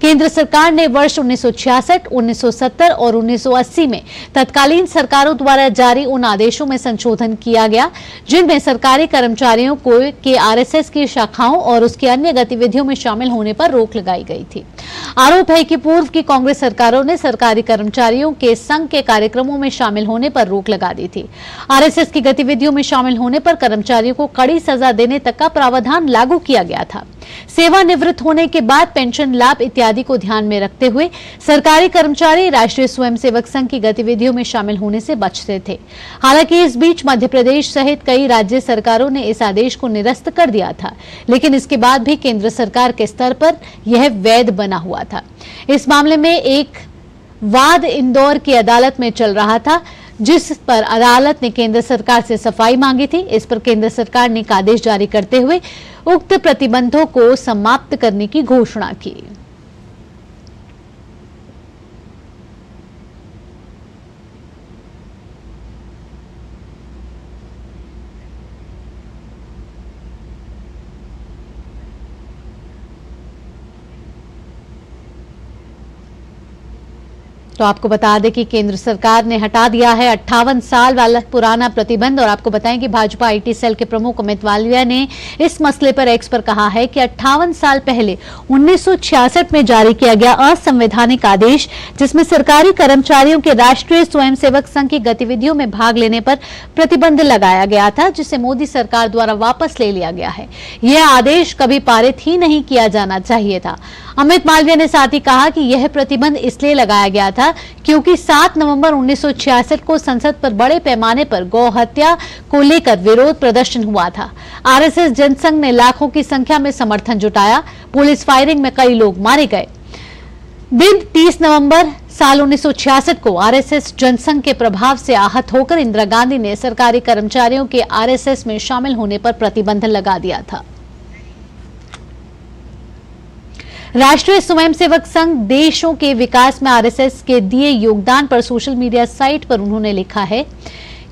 केंद्र सरकार ने वर्ष 1966, 1970 और 1980 में तत्कालीन सरकारों द्वारा जारी उन आदेशों में संशोधन किया गया जिनमें सरकारी कर्मचारियों को के आरएसएस की शाखाओं और उसकी अन्य गतिविधियों में शामिल होने पर रोक लगाई गई थी। आरोप है कि पूर्व की कांग्रेस सरकारों ने सरकारी कर्मचारियों के संघ के कार्यक्रमों में शामिल होने पर रोक लगा दी थी। आरएसएस की गतिविधियों में शामिल होने पर कर्मचारियों को कड़ी सजा देने तक का प्रावधान लागू किया गया था। सेवानिवृत्त होने के बाद पेंशन लाभ इत्यादि को ध्यान में रखते हुए सरकारी कर्मचारी राष्ट्रीय स्वयंसेवक संघ की गतिविधियों में शामिल होने से बचते थे। हालांकि इस बीच मध्य प्रदेश सहित कई राज्य सरकारों ने इस आदेश को निरस्त कर दिया था, लेकिन इसके बाद भी केंद्र सरकार के स्तर पर यह वैध बना हुआ था। इस मामले में एक वाद इंदौर की अदालत में चल रहा था, जिस पर अदालत ने केंद्र सरकार से सफाई मांगी थी। इस पर केंद्र सरकार ने एक आदेश जारी करते हुए उक्त प्रतिबंधों को समाप्त करने की घोषणा की। तो आपको बता दें कि केंद्र सरकार ने हटा दिया है 58 साल वाला पुराना प्रतिबंध। और आपको बताएं कि भाजपा आईटी सेल के प्रमुख अमित मालवीय ने इस मसले पर एक्स पर कहा है कि 58 साल पहले 1966 में जारी किया गया असंवैधानिक आदेश, जिसमें सरकारी कर्मचारियों के राष्ट्रीय स्वयंसेवक संघ की गतिविधियों में भाग लेने पर प्रतिबंध लगाया गया था, जिसे मोदी सरकार द्वारा वापस ले लिया गया है। यह आदेश कभी पारित ही नहीं किया जाना चाहिए था। अमित मालवीय ने साथ ही कहा कि यह प्रतिबंध इसलिए लगाया गया था क्योंकि 7 नवंबर 1966 को संसद पर बड़े पैमाने पर गौ हत्या को लेकर विरोध प्रदर्शन हुआ था। आरएसएस जनसंघ ने लाखों की संख्या में समर्थन जुटाया। पुलिस फायरिंग में कई लोग मारे गए। दिन 30 नवंबर साल 1966 को आरएसएस जनसंघ के प्रभाव से आहत होकर इंदिरा गांधी ने सरकारी कर्मचारियों के आरएसएस में शामिल होने पर प्रतिबंध लगा दिया था। राष्ट्रीय स्वयंसेवक संघ देशों के विकास में आरएसएस के दिए योगदान पर सोशल मीडिया साइट पर उन्होंने लिखा है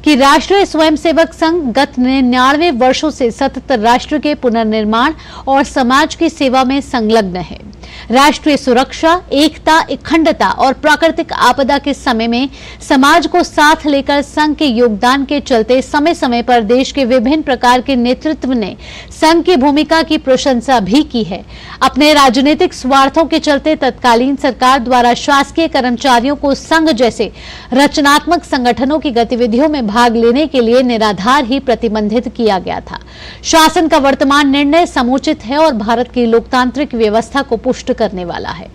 कि राष्ट्रीय स्वयंसेवक संघ गत 99 वर्षों से सतत राष्ट्र के पुनर्निर्माण और समाज की सेवा में संलग्न है। राष्ट्रीय सुरक्षा, एकता, अखंडता और प्राकृतिक आपदा के समय में समाज को साथ लेकर संघ के योगदान के चलते समय समय पर देश के विभिन्न प्रकार के नेतृत्व ने संघ की भूमिका की प्रशंसा भी की है। अपने राजनीतिक स्वार्थों के चलते तत्कालीन सरकार द्वारा शासकीय कर्मचारियों को संघ जैसे रचनात्मक संगठनों की गतिविधियों में भाग लेने के लिए निराधार ही प्रतिबंधित किया गया था। शासन का वर्तमान निर्णय समुचित है और भारत की लोकतांत्रिक व्यवस्था को पुष्ट करने वाला है।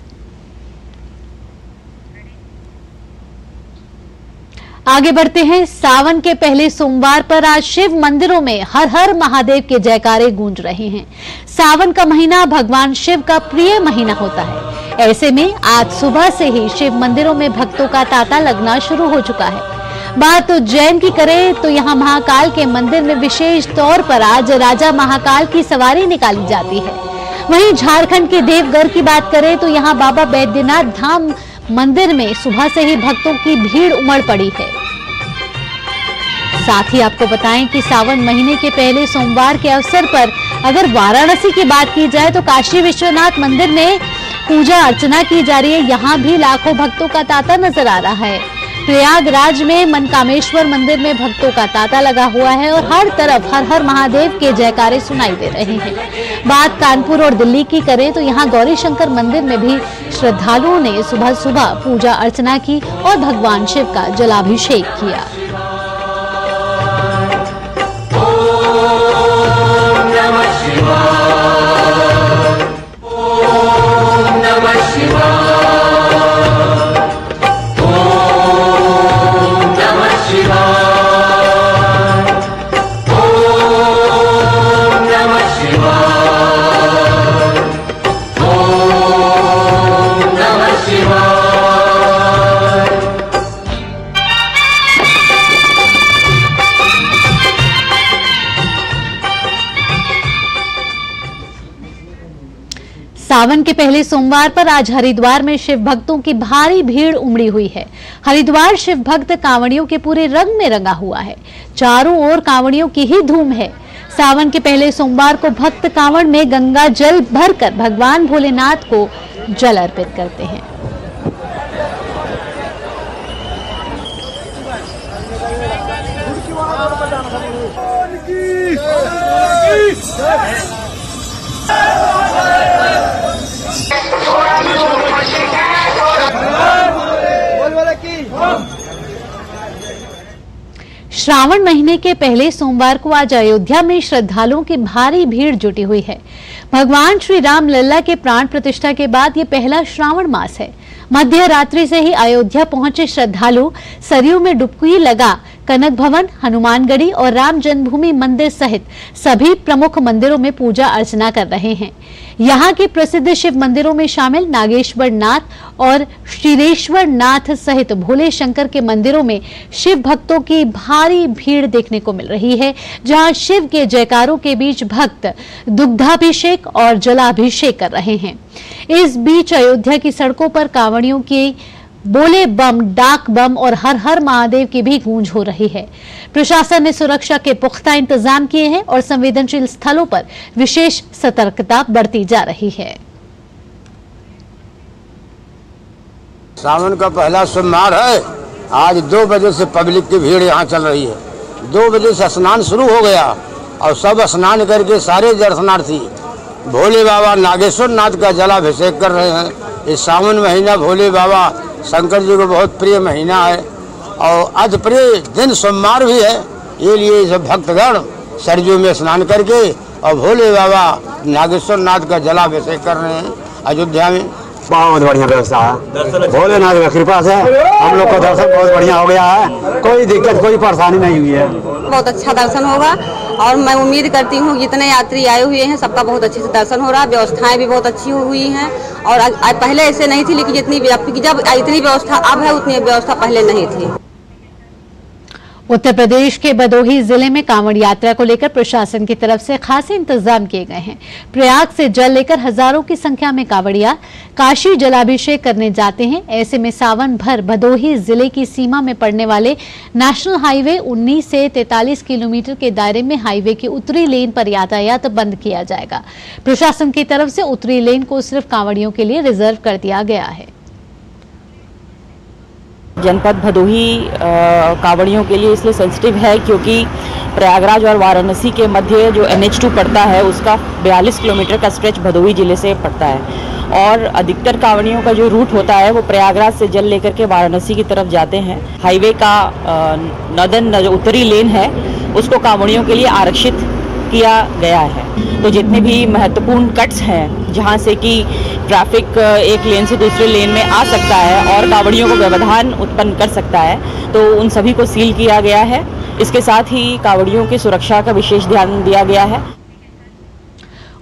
आगे बढ़ते हैं। सावन के पहले सोमवार पर आज शिव मंदिरों में हर हर महादेव के जयकारे गूंज रहे हैं। सावन का महीना भगवान शिव का प्रिय महीना होता है। ऐसे में आज सुबह से ही शिव मंदिरों में भक्तों का तांता लगना शुरू हो चुका है। बात उज्जैन की करें तो यहाँ महाकाल के मंदिर में विशेष तौर पर आज राजा महाकाल की सवारी निकाली जाती है। वहीं झारखंड के देवघर की बात करें तो यहाँ बाबा बैद्यनाथ धाम मंदिर में सुबह से ही भक्तों की भीड़ उमड़ पड़ी है। साथ ही आपको बताएं कि सावन महीने के पहले सोमवार के अवसर पर अगर वाराणसी की बात की जाए तो काशी विश्वनाथ मंदिर में पूजा अर्चना की जा रही है। यहाँ भी लाखों भक्तों का तांता नजर आ रहा है। प्रयागराज में मनकामेश्वर मंदिर में भक्तों का तांता लगा हुआ है और हर तरफ हर हर महादेव के जयकारे सुनाई दे रहे हैं। बात कानपुर और दिल्ली की करें तो यहाँ गौरी शंकर मंदिर में भी श्रद्धालुओं ने सुबह सुबह पूजा अर्चना की और भगवान शिव का जलाभिषेक किया। सावन के पहले सोमवार पर आज हरिद्वार में शिव भक्तों की भारी भीड़ उमड़ी हुई है। हरिद्वार शिव भक्त कांवड़ियों के पूरे रंग में रंगा हुआ है। चारों ओर कांवड़ियों की ही धूम है। सावन के पहले सोमवार को भक्त कांवड़ में गंगा जल भरकर भगवान भोलेनाथ को जल अर्पित करते हैं। श्रावण महीने के पहले सोमवार को आज अयोध्या में श्रद्धालुओं की भारी भीड़ जुटी हुई है। भगवान श्री राम लल्ला के प्राण प्रतिष्ठा के बाद ये पहला श्रावण मास है। मध्य रात्रि से ही अयोध्या पहुंचे श्रद्धालु सरयू में डुबकी लगा कनक भवन, हनुमानगढ़ी और राम जन्मभूमि मंदिर सहित सभी प्रमुख मंदिरों में पूजा अर्चना कर रहे हैं। यहाँ के प्रसिद्ध शिव मंदिरों में शामिल नागेश्वर नाथ और क्षीरेश्वर नाथ सहित भोले शंकर के मंदिरों में शिव भक्तों की भारी भीड़ देखने को मिल रही है, जहाँ शिव के जयकारों के बीच भक्त दुग्धाभिषेक और जलाभिषेक कर रहे हैं। इस बीच अयोध्या की सड़कों पर कांवड़ियों की बोले बम, डाक बम और हर हर महादेव की भी गूंज हो रही है। प्रशासन ने सुरक्षा के पुख्ता इंतजाम किए हैं और संवेदनशील स्थलों पर विशेष सतर्कता बरती जा रही है। सावन का पहला सोमवार है। आज 2 बजे से पब्लिक की भीड़ यहाँ चल रही है। 2 बजे से स्नान शुरू हो गया और सब स्नान करके सारे दर्शनार्थी भोले बाबा नागेश्वर नाथ का जलाभिषेक कर रहे हैं। इस सावन महीना भोले बाबा शंकर जी को बहुत प्रिय महीना है और आज प्रिय दिन सोमवार भी है। ये लिए सब भक्तगण सरयू में स्नान करके और भोले बाबा नागेश्वर नाथ का जलाभिषेक कर रहे हैं अयोध्या में। बहुत बढ़िया व्यवस्था है। भोलेनाथ की कृपा से हम लोग का दर्शन बहुत बढ़िया हो गया है। कोई दिक्कत, कोई परेशानी नहीं हुई है। बहुत अच्छा दर्शन होगा और मैं उम्मीद करती हूँ जितने यात्री आए हुए हैं सबका बहुत अच्छे से दर्शन हो रहा है। व्यवस्थाएं भी बहुत अच्छी हुई हैं और पहले ऐसे नहीं थी, लेकिन जब इतनी व्यवस्था अब है उतनी व्यवस्था पहले नहीं थी। उत्तर प्रदेश के भदोही जिले में कांवड़ यात्रा को लेकर प्रशासन की तरफ से खासे इंतजाम किए गए हैं। प्रयाग से जल लेकर हजारों की संख्या में कांवड़िया काशी जलाभिषेक करने जाते हैं। ऐसे में सावन भर भदोही जिले की सीमा में पड़ने वाले नेशनल हाईवे 19 से 43 किलोमीटर के दायरे में हाईवे की उत्तरी लेन पर यातायात बंद किया जाएगा। प्रशासन की तरफ से उत्तरी लेन को सिर्फ कांवड़ियों के लिए रिजर्व कर दिया गया है। जनपद भदोही कांवड़ियों के लिए इसलिए सेंसिटिव है क्योंकि प्रयागराज और वाराणसी के मध्य जो NH2 पड़ता है उसका 42 किलोमीटर का स्ट्रेच भदोही जिले से पड़ता है और अधिकतर कांवड़ियों का जो रूट होता है वो प्रयागराज से जल लेकर के वाराणसी की तरफ जाते हैं। हाईवे का नॉर्दर्न जो उत्तरी लेन है उसको कांवड़ियों के लिए आरक्षित किया गया है। तो जितने भी महत्वपूर्ण कट्स हैं जहां से कि ट्रैफिक एक लेन से दूसरे लेन में आ सकता है और कांवड़ियों को व्यवधान उत्पन्न कर सकता है, तो उन सभी को सील किया गया है। इसके साथ ही कांवड़ियों की सुरक्षा का विशेष ध्यान दिया गया है।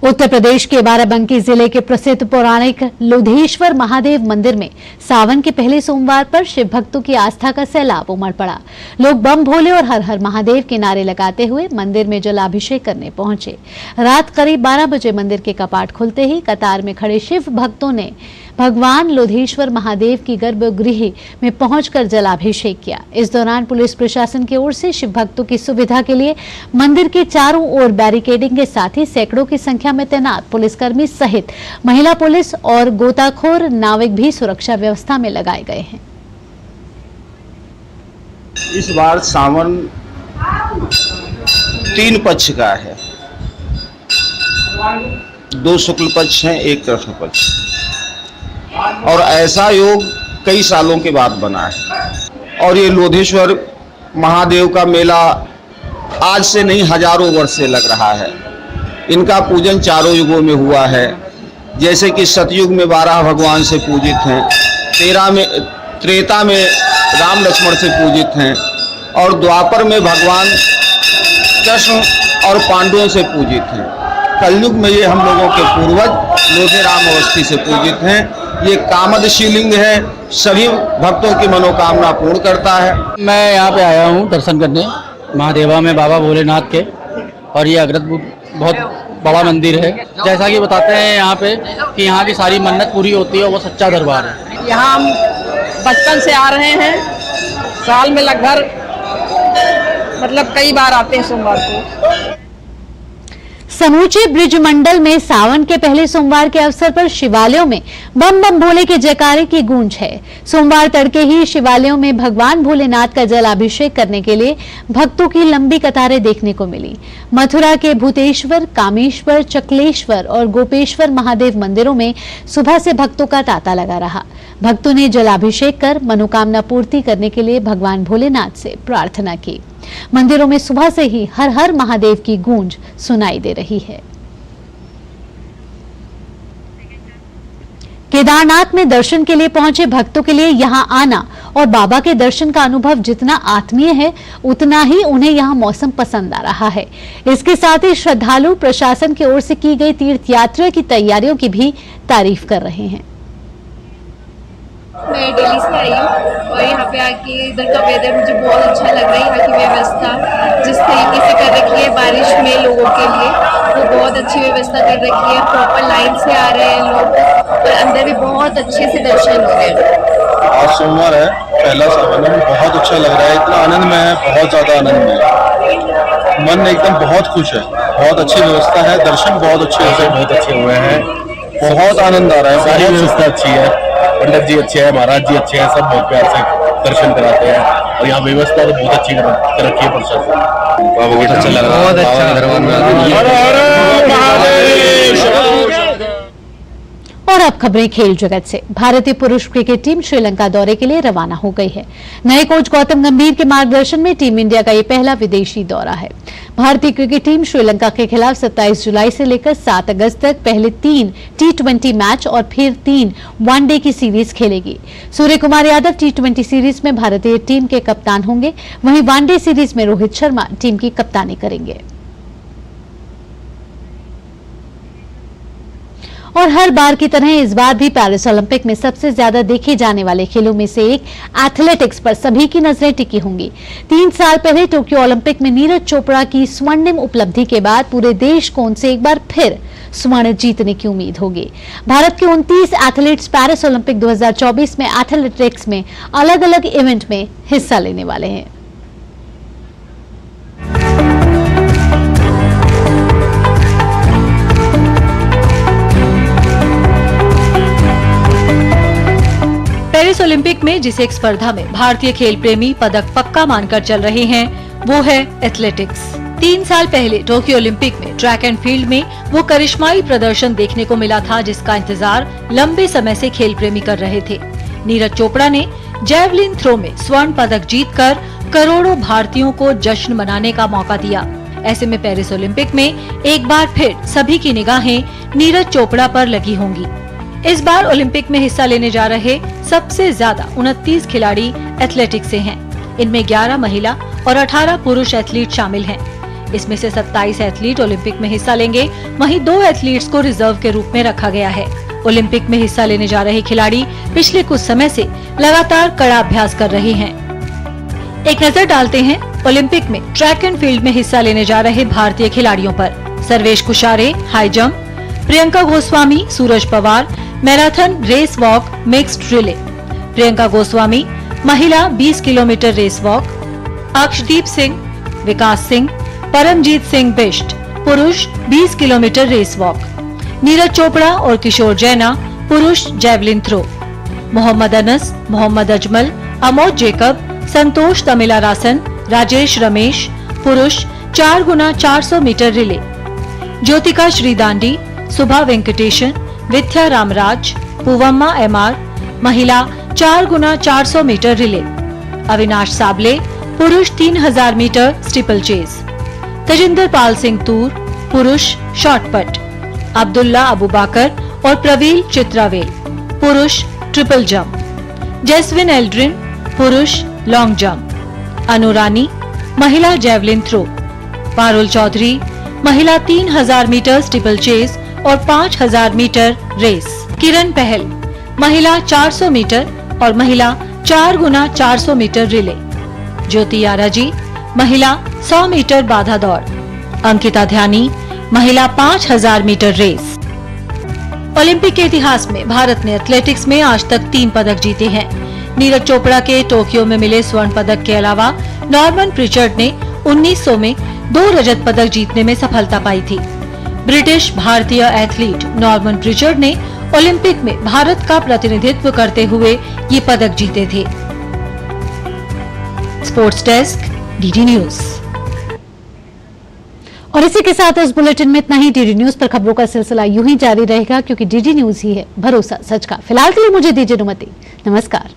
उत्तर प्रदेश के बाराबंकी जिले के प्रसिद्ध पौराणिक लोधेश्वर महादेव मंदिर में सावन के पहले सोमवार पर शिव भक्तों की आस्था का सैलाब उमड़ पड़ा। लोग बम भोले और हर हर महादेव के नारे लगाते हुए मंदिर में जलाभिषेक करने पहुंचे। रात करीब 12 बजे मंदिर के कपाट खुलते ही कतार में खड़े शिव भक्तों ने भगवान लोधेश्वर महादेव की गर्भगृह में पहुंचकर जलाभिषेक किया। इस दौरान पुलिस प्रशासन की ओर से शिव भक्तों की सुविधा के लिए मंदिर के चारों ओर बैरिकेडिंग के साथ ही सैकड़ों की संख्या में तैनात पुलिसकर्मी सहित महिला पुलिस और गोताखोर नाविक भी सुरक्षा व्यवस्था में लगाए गए हैं। इस बार सावन 3 पक्ष का है, 2 शुक्ल पक्ष हैं, 1 कृष्ण पक्ष, और ऐसा योग कई सालों के बाद बना है। और ये लोधेश्वर महादेव का मेला आज से नहीं, हजारों वर्ष से लग रहा है। इनका पूजन चारों युगों में हुआ है। जैसे कि सतयुग में 12 भगवान से पूजित हैं, त्रेता में राम लक्ष्मण से पूजित हैं, और द्वापर में भगवान कृष्ण और पांडवों से पूजित हैं। कलयुग में ये हम लोगों के पूर्वज लोधे राम अवस्थी से पूजित हैं। ये कामद शिवलिंग है, सभी भक्तों की मनोकामना पूर्ण करता है। मैं यहाँ पे आया हूँ दर्शन करने महादेवा में बाबा भोलेनाथ के, और ये अग्रत बहुत बड़ा मंदिर है। जैसा कि बताते हैं यहाँ पे कि यहाँ की सारी मन्नत पूरी होती है, वो सच्चा दरबार है। यहाँ हम बचपन से आ रहे हैं, साल में लगभग मतलब कई बार आते हैं सोमवार को। समूचे ब्रिज मंडल में सावन के पहले सोमवार के अवसर पर शिवालयों में बम बम भोले के जयकारे की गूंज है। सोमवार तड़के ही शिवालयों में भगवान भोलेनाथ का जलाभिषेक करने के लिए भक्तों की लंबी कतारें देखने को मिली। मथुरा के भूतेश्वर, कामेश्वर, चकलेश्वर और गोपेश्वर महादेव मंदिरों में सुबह से भक्तों का तांता लगा रहा। भक्तों ने जलाभिषेक कर मनोकामना पूर्ति करने के लिए भगवान भोलेनाथ से प्रार्थना की। मंदिरों में सुबह से ही हर हर महादेव की गूंज सुनाई दे रही है। केदारनाथ में दर्शन के लिए पहुंचे भक्तों के लिए यहां आना और बाबा के दर्शन का अनुभव जितना आत्मीय है, उतना ही उन्हें यहां मौसम पसंद आ रहा है। इसके साथ ही श्रद्धालु प्रशासन की ओर से की गई तीर्थ यात्रा की तैयारियों की भी तारीफ कर रहे हैं। मैं दिल्ली से आई हूँ और यहाँ पे आके इधर का वेदर मुझे बहुत अच्छा लग रहा है। यहाँ की व्यवस्था जिस तरीके से कर रखी है बारिश में लोगों के लिए, वो बहुत अच्छी व्यवस्था कर रखी है। प्रॉपर लाइन से आ रहे हैं लोग और अंदर भी बहुत अच्छे से दर्शन हो रहे हैं। आज सोमवार है, पहला सावन है, बहुत अच्छा लग रहा है। इतना आनंद में है, बहुत ज्यादा आनंद में है। मन एकदम बहुत खुश है, बहुत अच्छी व्यवस्था है, दर्शन बहुत अच्छे से बहुत अच्छे हुए हैं, बहुत आनंद आ रहा है। सारी व्यवस्था अच्छी है, पंडित जी अच्छे हैं, महाराज जी अच्छे हैं, सब बहुत प्यार से दर्शन कराते हैं। और यहाँ व्यवस्था तो बहुत अच्छी कर रखी है प्रशासन। बहुत अच्छा लग रहा है, बाबा के दरबार में। और अब खबरें खेल जगत से। भारतीय पुरुष क्रिकेट टीम श्रीलंका दौरे के लिए रवाना हो गई है। नए कोच गौतम गंभीर के मार्गदर्शन में टीम इंडिया का ये पहला विदेशी दौरा है। भारतीय क्रिकेट टीम श्रीलंका के खिलाफ 27 जुलाई से लेकर 7 अगस्त तक पहले 3 T20 मैच और फिर 3 वनडे की सीरीज खेलेगी। सूर्य कुमार यादव T20 सीरीज में भारतीय टीम के कप्तान होंगे, वहीं वनडे सीरीज में रोहित शर्मा टीम की कप्तानी करेंगे। और हर बार की तरह इस बार भी पेरिस ओलंपिक में सबसे ज्यादा देखे जाने वाले खेलों में से एक एथलेटिक्स पर सभी की नजरें टिकी होंगी। 3 साल पहले टोक्यो ओलंपिक में नीरज चोपड़ा की स्वर्णिम उपलब्धि के बाद पूरे देश को उनसे एक बार फिर स्वर्ण जीतने की उम्मीद होगी। भारत के 29 एथलीट्स पेरिस ओलंपिक 2024 में एथलेटिक्स में अलग अलग इवेंट में हिस्सा लेने वाले हैं। पेरिस ओलंपिक में जिस एक स्पर्धा में भारतीय खेल प्रेमी पदक पक्का मानकर चल रहे हैं, वो है एथलेटिक्स। 3 साल पहले टोक्यो ओलंपिक में ट्रैक एंड फील्ड में वो करिश्माई प्रदर्शन देखने को मिला था, जिसका इंतजार लंबे समय से खेल प्रेमी कर रहे थे। नीरज चोपड़ा ने जैवलिन थ्रो में स्वर्ण पदक जीतकर करोड़ों भारतीयों को जश्न मनाने का मौका दिया। ऐसे में पेरिस ओलंपिक में एक बार फिर सभी की निगाहें नीरज चोपड़ा पर लगी होंगी। इस बार ओलंपिक में हिस्सा लेने जा रहे सबसे ज्यादा 29 खिलाड़ी एथलेटिक्स से हैं। इनमें 11 महिला और 18 पुरुष एथलीट शामिल हैं। इसमें से 27 एथलीट ओलंपिक में हिस्सा लेंगे, वहीं 2 एथलीट्स को रिजर्व के रूप में रखा गया है। ओलंपिक में हिस्सा लेने जा रहे खिलाड़ी पिछले कुछ समय से लगातार कड़ा अभ्यास कर रहे हैं। एक नजर डालते हैं ओलंपिक में ट्रैक एंड फील्ड में हिस्सा लेने जा रहे भारतीय खिलाड़ियों पर। Sarvesh Kushare high jump, Priyanka Goswami, Suraj Pawar marathon, race walk, mixed relay. Priyanka Goswami महिला 20 kilometre race walk, Akshdeep Singh, Vikas Singh, Paramjeet Singh Bisht पुरुष 20 kilometre race walk. Neeraj Chopra और किशोर जैना पुरुष जैवलिन थ्रो। मोहम्मद अनस, मोहम्मद अजमल, अमोद जेकब संतोष तमिलारासन, राजेश रमेश पुरुष 4 गुना 400 metre relay, Jyothika Sridandi, Subha Venkatesan, Vidya Ramraj, Poovamma MR महिला 4 गुना 400 मीटर रिले, अविनाश साबले पुरुष 3000 metre steeple chess, Tejinder Pal Singh तूर पुरुष शॉटपट, अब्दुल्ला अबूबाकर और प्रवील चित्रावेल पुरुष ट्रिपल जंप, जैस्विन एल्ड्रिन पुरुष लॉन्ग जंप, अनुरानी महिला जेवलिन थ्रो, पारुल चौधरी महिला 3000 मीटर स्टीपल चेस और 5000 मीटर रेस, किरण पहल महिला 400 मीटर और महिला 4 गुना 400 मीटर रिले, ज्योति याराजी महिला 100 मीटर बाधा दौड़, अंकिता ध्यानी महिला 5000 मीटर रेस। ओलंपिक के इतिहास में भारत ने एथलेटिक्स में आज तक 3 पदक जीते हैं। नीरज चोपड़ा के टोक्यो में मिले स्वर्ण पदक के अलावा नॉर्मन प्रिचर्ड ने 1900 में 2 रजत पदक जीतने में सफलता पाई थी। ब्रिटिश भारतीय एथलीट नॉर्मन प्रिचर्ड ने ओलंपिक में भारत का प्रतिनिधित्व करते हुए ये पदक जीते थे। Sports desk, DD news. और इसी के साथ इस बुलेटिन में इतना ही। डीडी न्यूज पर खबरों का सिलसिला यूं ही जारी रहेगा, क्योंकि डीडी न्यूज ही है भरोसा सच का। फिलहाल के लिए मुझे दीजिए अनुमति। नमस्कार।